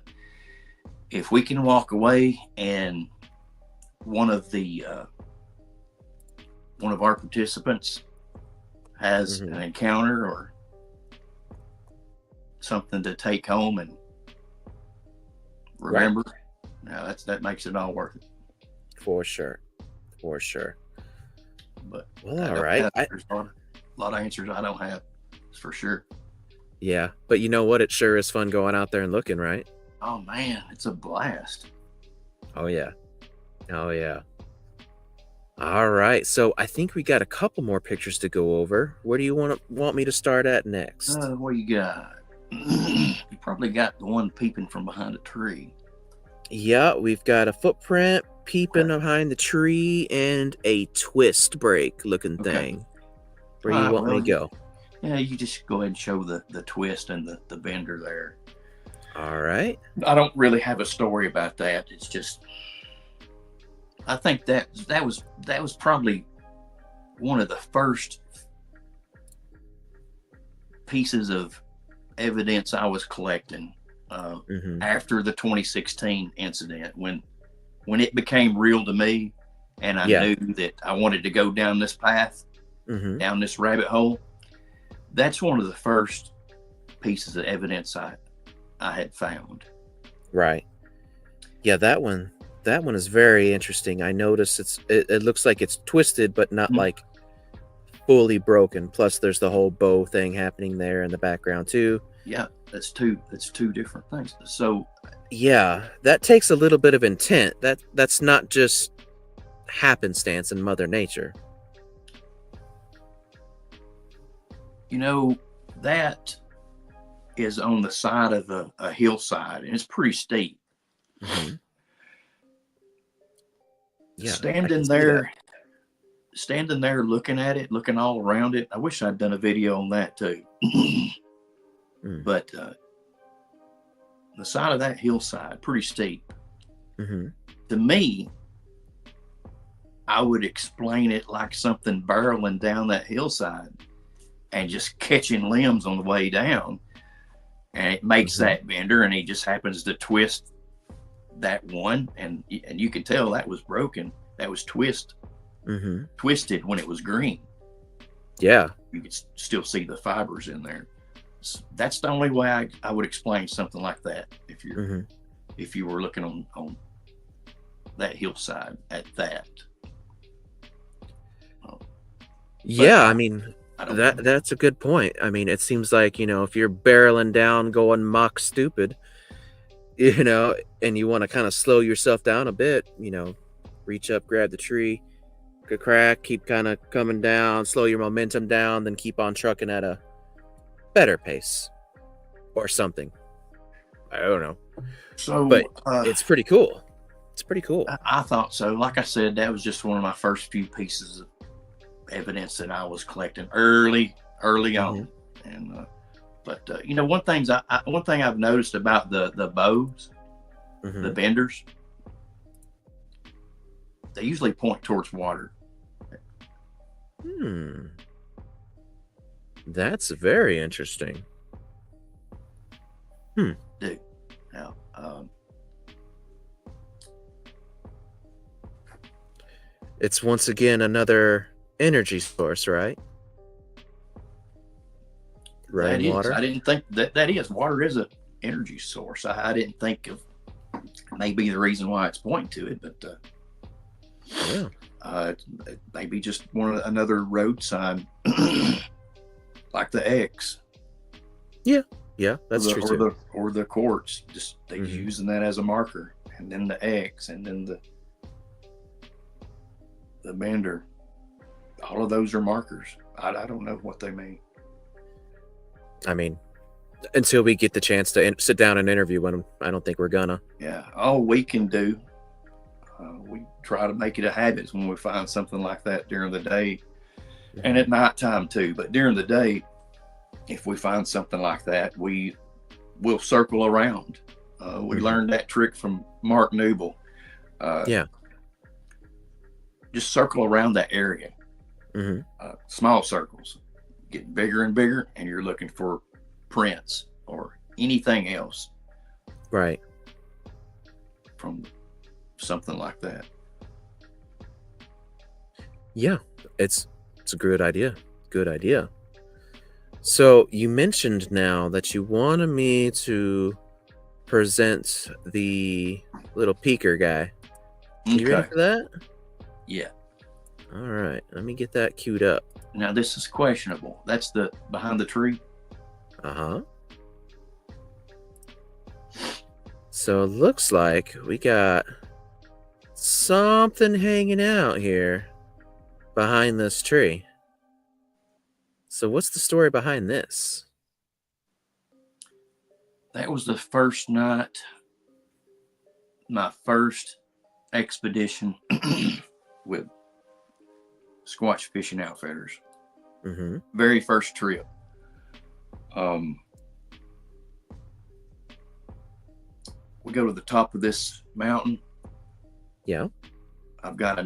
walk away and one of our participants has an encounter or something to take home and remember, now that makes it all worth it. For sure. But Well, all right. there's a lot of answers I don't have, for sure. Yeah, but you know what? It sure is fun going out there and looking, right? Oh man, it's a blast. Oh yeah. All right. So I think we got a couple more pictures to go over. Where do you want me to start at next? What you got? You probably got the one peeping from behind a tree. Yeah, we've got a footprint peeping behind the tree and a twist break looking thing. Where do you want me to go? Yeah, you just go ahead and show the twist and the bender there. All right. I don't really have a story about that. It's just, I think that was probably one of the first pieces of evidence I was collecting after the 2016 incident, when it became real to me, and I knew that I wanted to go down this path, down this rabbit hole. That's one of the first pieces of evidence I had found. Right. Yeah, that one is very interesting. I noticed it looks like it's twisted, but not like fully broken. Plus there's the whole bow thing happening there in the background too. Yeah, that's two different things. So yeah, that takes a little bit of intent. That's not just happenstance in Mother Nature. That is on the side of a hillside, and it's pretty steep. Yeah, standing there looking at it, looking all around it. I wish I'd done a video on that too. But the side of that hillside, pretty steep. To me, I would explain it like something barreling down that hillside and just catching limbs on the way down, and it makes that bender, and he just happens to twist that one, and you can tell that was broken. That was twist Mm-hmm. twisted when it was green. Yeah. You could still see the fibers in there. That's the only way I would explain something like that. If you're Mm-hmm. if you were looking on that hillside at that. Yeah, I mean, I don't know. that's a good point. I mean, it seems like, if you're barreling down, going mock stupid, and you want to kind of slow yourself down a bit, reach up, grab the tree, good crack, keep kind of coming down, slow your momentum down, then keep on trucking at a better pace or something. I don't know. So, But it's pretty cool. It's pretty cool. I thought so. Like I said, that was just one of my first few pieces of evidence that I was collecting early on. And but one thing I've noticed about the bows, the benders, they usually point towards water. That's very interesting. Dude, now, it's once again another energy source, right? that is. Water. I didn't think that is water is an energy source. I didn't think of maybe the reason why it's pointing to it, but it may be just another road sign, like the X. Yeah, that's true too. Or the quartz. Just they're using that as a marker, and then the X, and then the bender. All of those are markers. I don't know what they mean. I mean, until we get the chance to sit down and interview one, I don't think we're gonna. Yeah, all we can do, we try to make it a habit when we find something like that during the day, and at nighttime too. But during the day, if we find something like that, we will circle around. We learned that trick from Mark Newble. Just circle around that area. Small circles, getting bigger and bigger, and you're looking for prints or anything else, right, from something like that. Yeah, it's a good idea. So you mentioned now that you wanted me to present the little peeker guy. You ready for that? Yeah. All right, let me get that queued up. Now this is questionable. That's the behind the tree. So it looks like we got something hanging out here behind this tree. So what's the story behind this? That was the first night, my first expedition with Squatch-Fishing Outfitters. Very first trip. We go to the top of this mountain. Yeah. I had a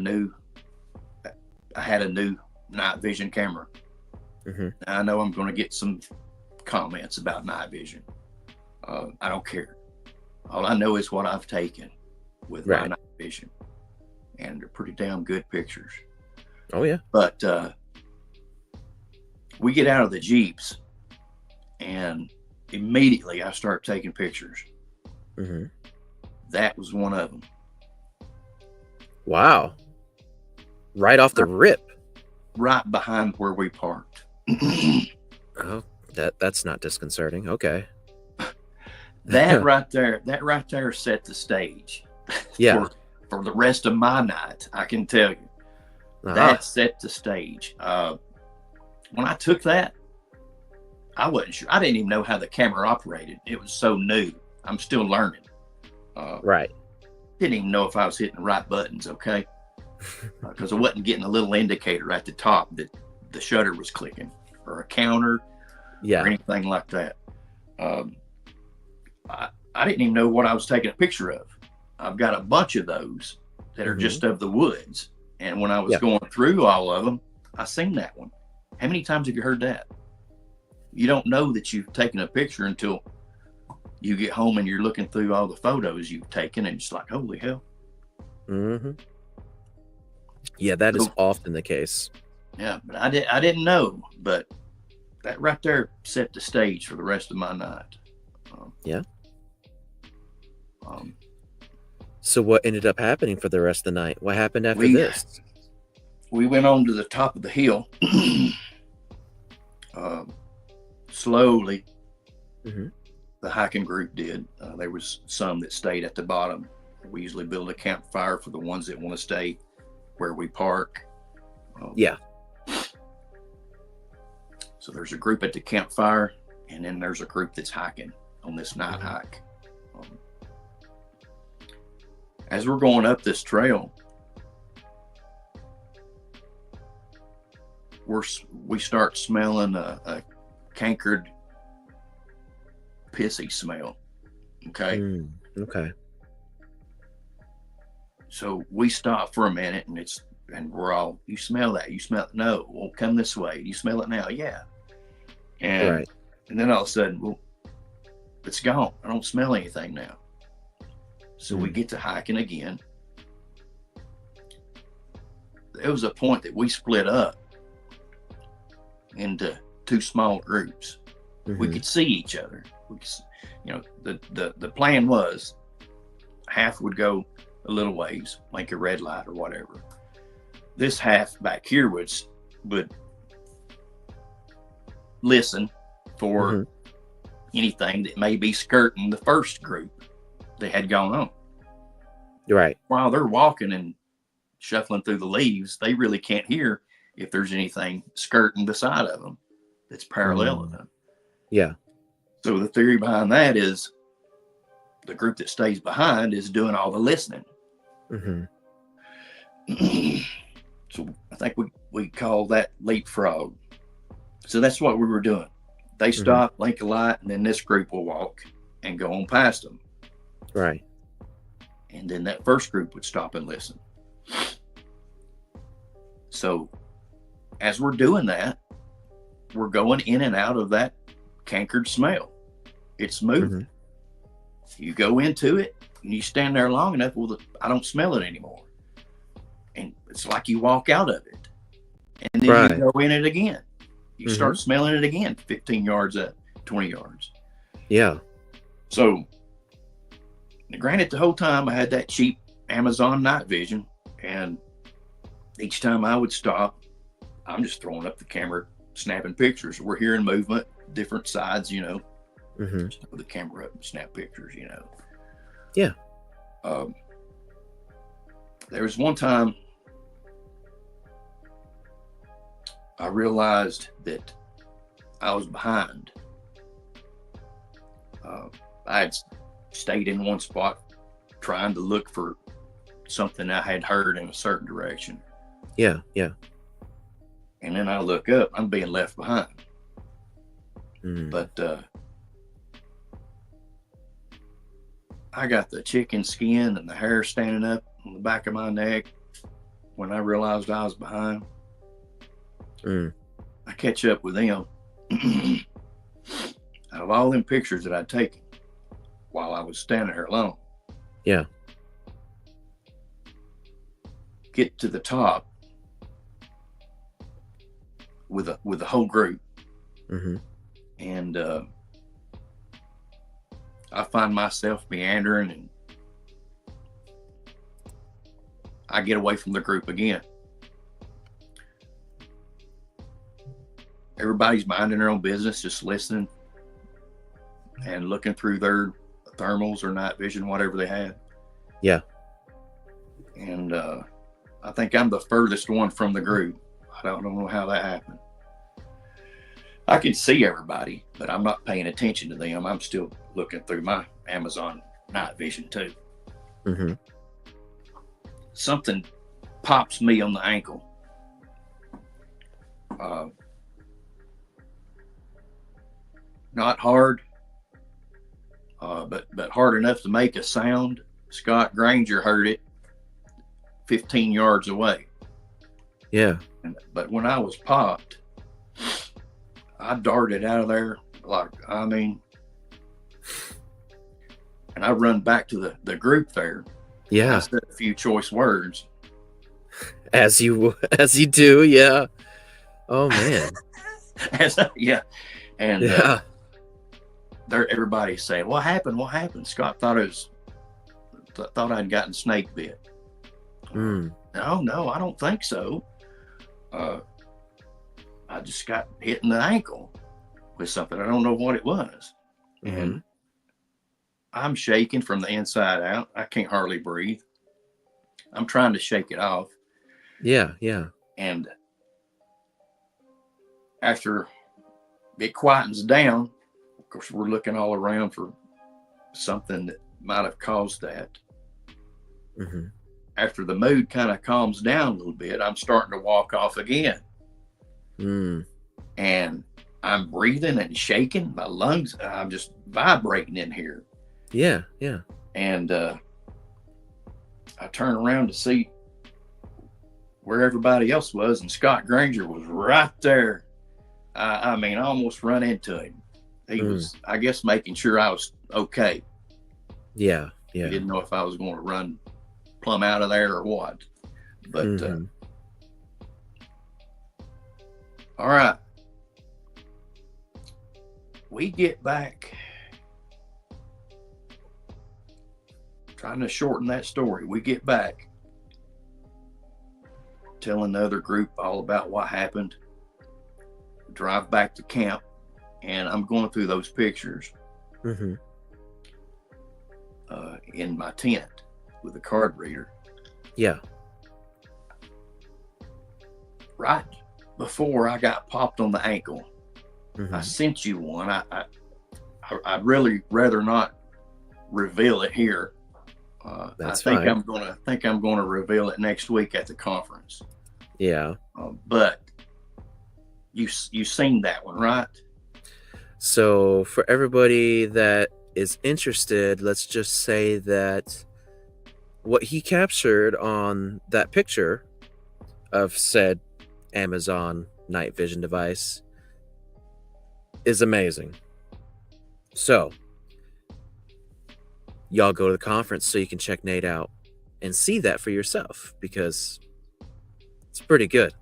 new night vision camera. Now, I know I'm going to get some comments about night vision. I don't care. All I know is what I've taken with my night vision, and they're pretty damn good pictures. Oh yeah. But we get out of the Jeeps, and immediately I start taking pictures. That was one of them. Wow. Right off the rip. Right behind where we parked. Oh, that's not disconcerting. Okay. That right there set the stage. Yeah. For the rest of my night, I can tell you. That set the stage. When I took that, I wasn't sure. I didn't even know how the camera operated. It was so new. I'm still learning. Right. Didn't even know if I was hitting the right buttons, okay? Because I wasn't getting a little indicator at the top that the shutter was clicking, or a counter, or anything like that. I didn't even know what I was taking a picture of. I've got a bunch of those that are just of the woods. And when I was going through all of them, I seen that one. How many times have you heard that? You don't know that you've taken a picture until you get home and you're looking through all the photos you've taken, and it's like, holy hell. Yeah, that is So- often the case. Yeah, but I didn't know, but that right there set the stage for the rest of my night. Yeah. Um, So what ended up happening for the rest of the night? What happened after We- this? we went on to the top of the hill. Slowly, Mhm. the hiking group did. There was some that stayed at the bottom. We usually build a campfire for the ones that want to stay where we park. Yeah. So there's a group at the campfire, and then there's a group that's hiking on this night Mhm. hike. As we're going up this trail, we start smelling a cankered, pissy smell. Okay. Okay. So we stop for a minute, and we're all, you smell that? You smell it? No. Well, come this way. Do you smell it now? Yeah. And, Right. and then all of a sudden, well, it's gone. I don't smell anything now. So we get to hiking again. There was a point that we split up into two small groups. We Mhm. could see each other. The plan was half would go a little ways, like a red light or whatever. This half back here would listen for Mhm. anything that may be skirting the first group that had gone on. Right. While they're walking and shuffling through the leaves, they really can't hear if there's anything skirting the side of them that's parallel to them. Yeah. So the theory behind that is the group that stays behind is doing all the listening. Mhm. So I think we call that leapfrog. So that's what we were doing. They stop, blink a light, and then this group will walk and go on past them. Right. And then that first group would stop and listen. So as we're doing that, we're going in and out of that cankered smell. It's moving. You go into it and you stand there long enough, well, I don't smell it anymore. And it's like you walk out of it. And then Right. you go in it again. You start smelling it again, 15 yards up, 20 yards. Yeah. So, granted, the whole time I had that cheap Amazon night vision, and each time I would stop, I'm just throwing up the camera, snapping pictures. We're hearing movement, different sides, Mhm. just throw the camera up and snap pictures, Yeah. There was one time I realized that I was behind. I had stayed in one spot trying to look for something I had heard in a certain direction. Yeah. Yeah. And then I look up, I'm being left behind. Mhm. But I got the chicken skin and the hair standing up on the back of my neck when I realized I was behind. Mm. I catch up with them. Out of all them pictures that I'd taken while I was standing there alone, Yeah. get to the top with the whole group, Mhm. and I find myself meandering, and I get away from the group again. Everybody's minding their own business, just listening and looking through their thermals or night vision, whatever they had. Yeah. And I think I'm the furthest one from the group. I don't know how that happened. I can see everybody, but I'm not paying attention to them. I'm still looking through my Amazon night vision too. Mhm. Something pops me on the ankle. Not hard, but hard enough to make a sound. Scott Granger heard it 15 yards away. Yeah. But when I was popped, I darted out of there and I run back to the group there. I Yeah. said a few choice words, As you do, yeah. Oh man. Yeah. And Yeah. everybody's saying, "What happened? What happened?" Scott thought thought I'd gotten snake bit. Mm. No, I don't think so. I just got hit in the ankle with something. I don't know what it was. Mm-hmm. And I'm shaking from the inside out. I can't hardly breathe. I'm trying to shake it off. Yeah. And after it quietens down, of course, we're looking all around for something that might have caused that. Mm-hmm. After the mood kind of calms down a little bit, I'm starting to walk off again. Mm. And I'm breathing and shaking. My lungs, I'm just vibrating in here. Yeah. And I turn around to see where everybody else was, and Scott Granger was right there. I mean, I almost run into him. He was, I guess, making sure I was okay. Yeah. He didn't know if I was going to run plumb out of there or what. But all right, we get back. Trying to shorten that story. We get back, telling the other group all about what happened. Drive back to camp, and I'm going through those pictures in my tent with a card reader. Yeah. Right before I got popped on the ankle, I sent you one. I'd really rather not reveal it here. That's I think fine. I'm gonna reveal it next week at the conference. Yeah. But you seen that one, right? So for everybody that is interested, let's just say that what he captured on that picture of said Amazon night vision device is amazing. So y'all go to the conference so you can check Nate out and see that for yourself, because it's pretty good.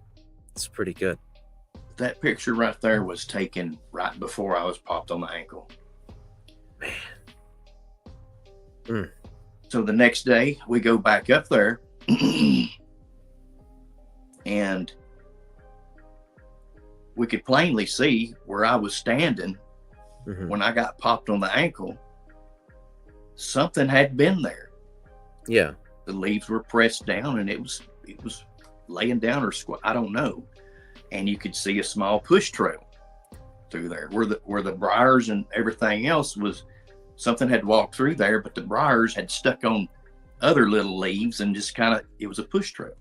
That picture right there was taken right before I was popped on the ankle. Man. So the next day we go back up there and we could plainly see where I was standing when I got popped on the ankle. Something had been there. Yeah. The leaves were pressed down and it was laying down or squat. I don't know. And you could see a small push trail through there where the briars and everything else was. Something had walked through there, but the briars had stuck on other little leaves and just it was a push trail.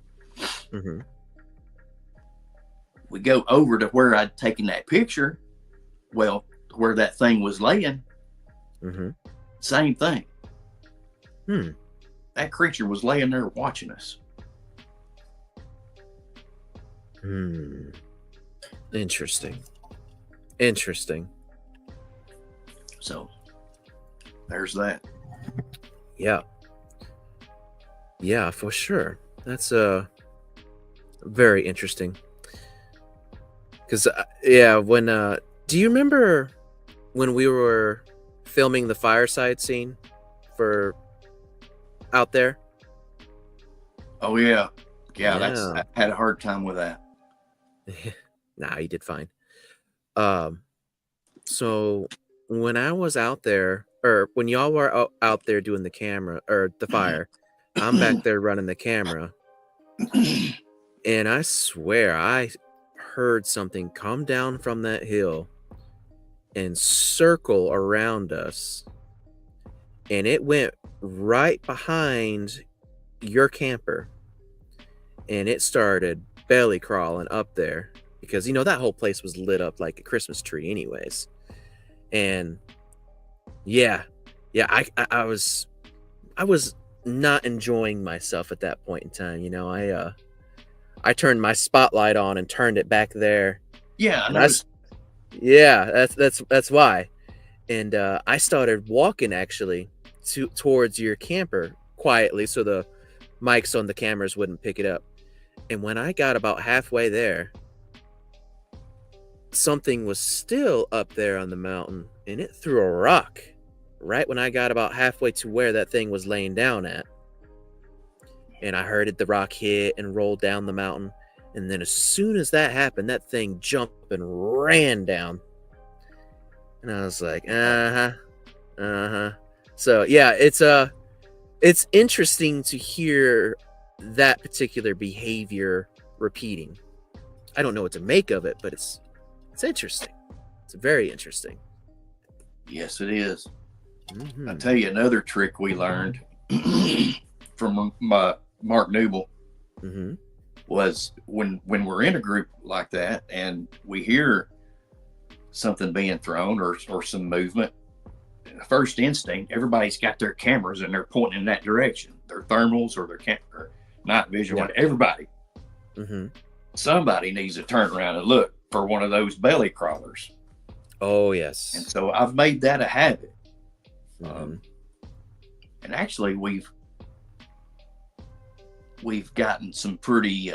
We go over to where I'd taken that picture. Well, where that thing was laying, same thing. That creature was laying there watching us. Interesting. So there's that. Yeah, for sure. That's very interesting. Because when do you remember when we were filming the fireside scene for out there? Oh yeah. I had a hard time with that. Nah, you did fine. So when I was out there, or when y'all were out there doing the camera or the fire, I'm back there running the camera, and I swear I heard something come down from that hill and circle around us, and it went right behind your camper, and it started belly crawling up there, because that whole place was lit up like a Christmas tree anyways. And I was not enjoying myself at that point in time. I turned my spotlight on and turned it back there. That's why. And I started walking actually towards your camper quietly, so the mics on the cameras wouldn't pick it up. And when I got about halfway there, something was still up there on the mountain, and it threw a rock right when I got about halfway to where that thing was laying down at. And I heard the rock hit and rolled down the mountain. And then as soon as that happened, that thing jumped and ran down. And I was like, So yeah, it's interesting to hear that particular behavior repeating. I don't know what to make of it, but it's interesting. It's very interesting. Yes, it is. Mm-hmm. I'll tell you another trick we learned from Mark Newell. Mm-hmm. Was when we're in a group like that and we hear something being thrown or some movement, the first instinct, everybody's got their cameras and they're pointing in that direction, their thermals or their night vision. Yeah. Everybody, somebody needs to turn around and look for one of those belly crawlers. Oh yes. And so I've made that a habit. Mm-hmm. And actually we've gotten some pretty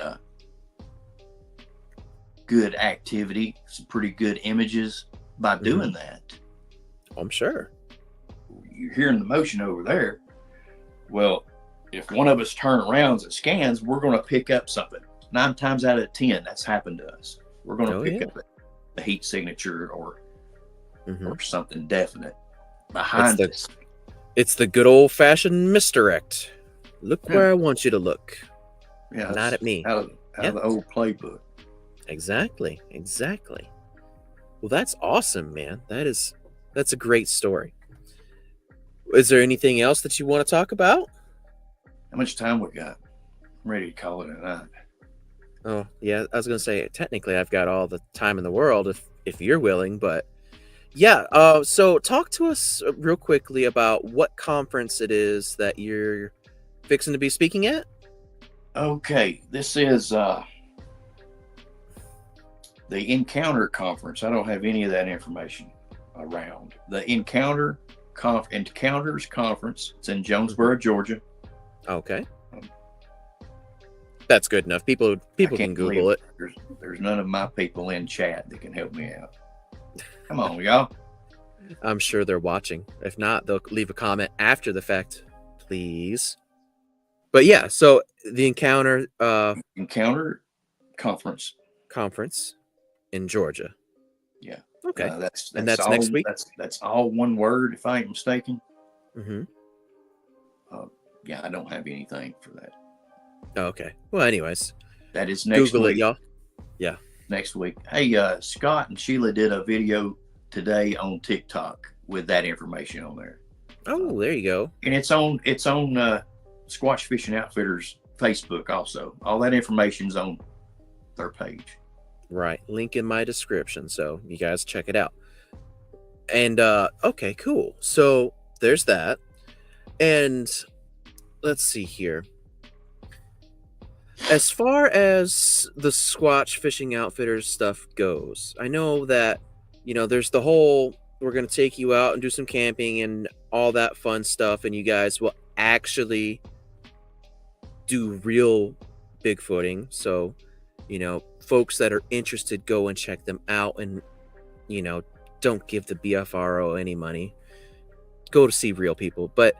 good activity, some pretty good images by doing that. I'm sure. You're hearing the motion over there. Well, if one of us turn around and scans, we're going to pick up something. 9 times out of 10, that's happened to us. We're going to pick up a heat signature or something definite behind us. It's the good old-fashioned misdirect. Look where I want you to look. Yeah, not at me. Out of the old playbook. Exactly. Well, that's awesome, man. That's a great story. Is there anything else that you want to talk about? How much time we got? I'm ready to call it a night. Oh, yeah. I was going to say, technically, I've got all the time in the world if you're willing, but yeah. So talk to us real quickly about what conference it is that you're fixing to be speaking at. Okay, this is the Encounter Conference. I don't have any of that information around. The Encounters Conference. It's in Jonesboro, Georgia. Okay. That's good enough. People can Google it. There's none of my people in chat that can help me out. Come on, y'all. I'm sure they're watching. If not, they'll leave a comment after the fact, please. But yeah, so the Encounter Conference in Georgia. Yeah. Okay. That's all, next week. That's all one word, if I ain't mistaken. Mm-hmm. Yeah, I don't have anything for that. Okay. Well, anyways, that is next Google week. It, y'all. Yeah. Next week. Hey, Scott and Sheila did a video today on TikTok with that information on there. Oh, there you go. And it's on Squatch-Fishing Outfitters Facebook also. All that information's on their page. Right. Link in my description, so you guys check it out. And okay, cool. So there's that. And let's see here. As far as the Squatch-Fishing Outfitters stuff goes, I know that, there's the whole, we're going to take you out and do some camping and all that fun stuff, and you guys will actually do real Bigfooting. So, folks that are interested, go and check them out and, don't give the BFRO any money. Go to see real people. But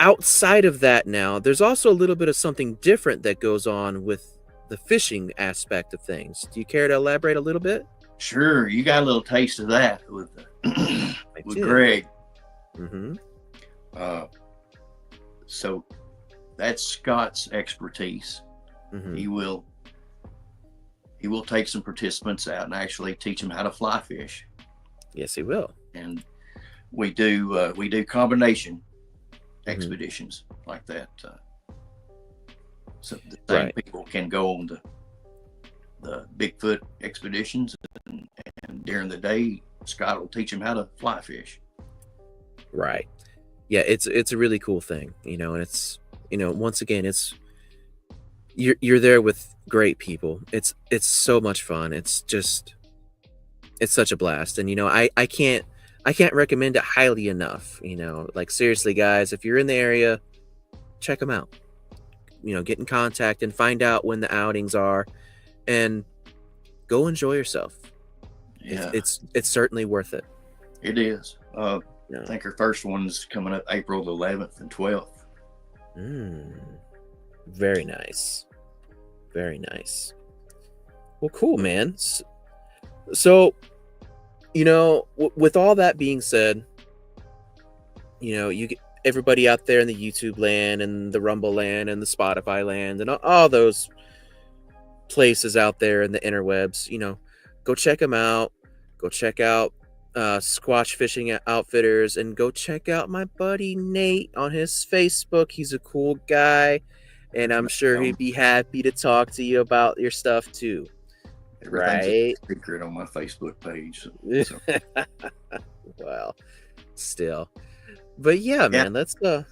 outside of that now, there's also a little bit of something different that goes on with the fishing aspect of things. Do you care to elaborate a little bit? Sure. You got a little taste of that with Greg. Mm-hmm. So that's Scott's expertise. Mm-hmm. He will take some participants out and actually teach them how to fly fish. Yes, he will. And we do combination expeditions like that. So the same people can go on the Bigfoot expeditions, and during the day, Scott will teach them how to fly fish. Right. Yeah, it's a really cool thing, and it's, once again, it's you're there with great people. It's so much fun. It's such a blast. And I can't recommend it highly enough. Like, seriously, guys, if you're in the area, check them out. get in contact and find out when the outings are, and go enjoy yourself. Yeah, It's certainly worth it. it is. Yeah. I think our first one's coming up April the 11th and 12th. Very nice. Very nice. Well, cool, man. So, with all that being said, you get everybody out there in the YouTube land and the Rumble land and the Spotify land and all those places out there in the interwebs, go check them out. Go check out Squatch-Fishing Outfitters, and go check out my buddy Nate on his Facebook. He's a cool guy, and I'm sure he'd be happy to talk to you about your stuff too. Everything's Right? a secret on my Facebook page. So. Well, still, but yeah, man, let's go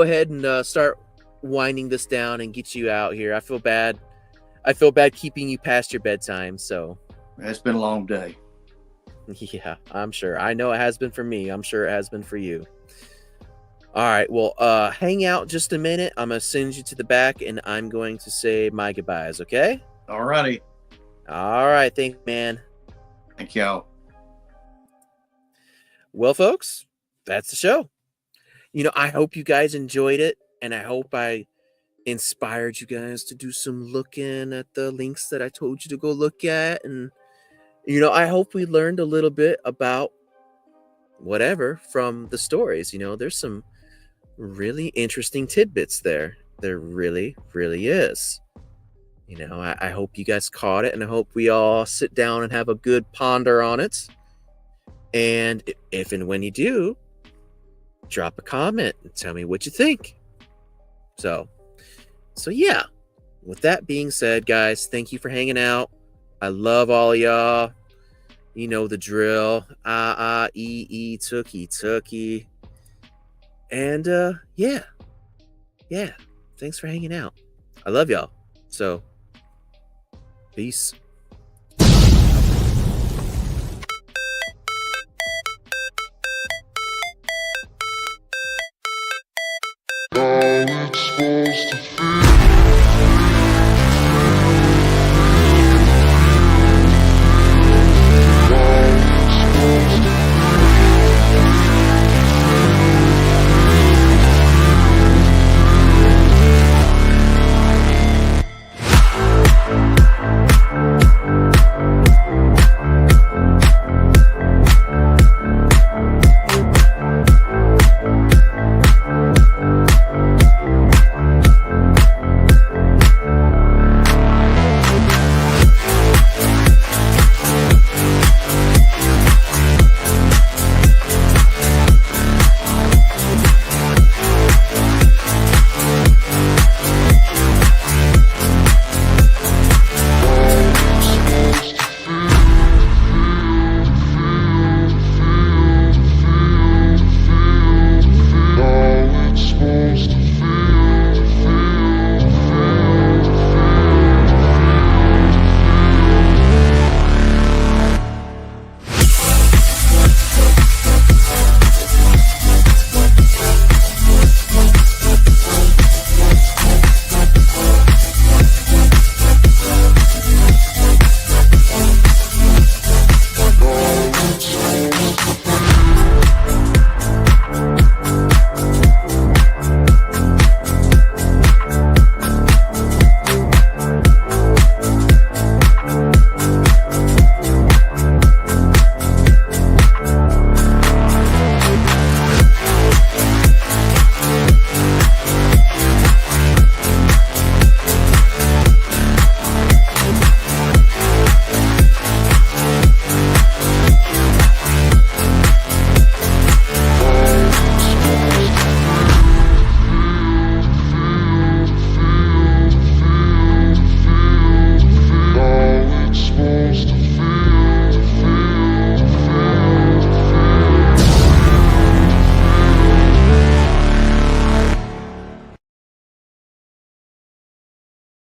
ahead and start winding this down and get you out here. I feel bad keeping you past your bedtime, so It's been a long day. yeah, I'm sure. I know it has been for me. I'm sure it has been for you. All right, well, hang out just a minute. I'm gonna send you to the back, and I'm going to say my goodbyes. Okay? All righty. All right, thanks, man. Thank y'all. Well, folks, that's the show. I hope you guys enjoyed it, and I hope I inspired you guys to do some looking at the links that I told you to go look at. And, I hope we learned a little bit about whatever from the stories. There's some really interesting tidbits there. There really, really is. I hope you guys caught it, and I hope we all sit down and have a good ponder on it. And if and when you do, drop a comment and tell me what you think. So yeah, with that being said, guys, thank you for hanging out. I love all of y'all. You know the drill. Tookie. And yeah. Thanks for hanging out. I love y'all. So peace.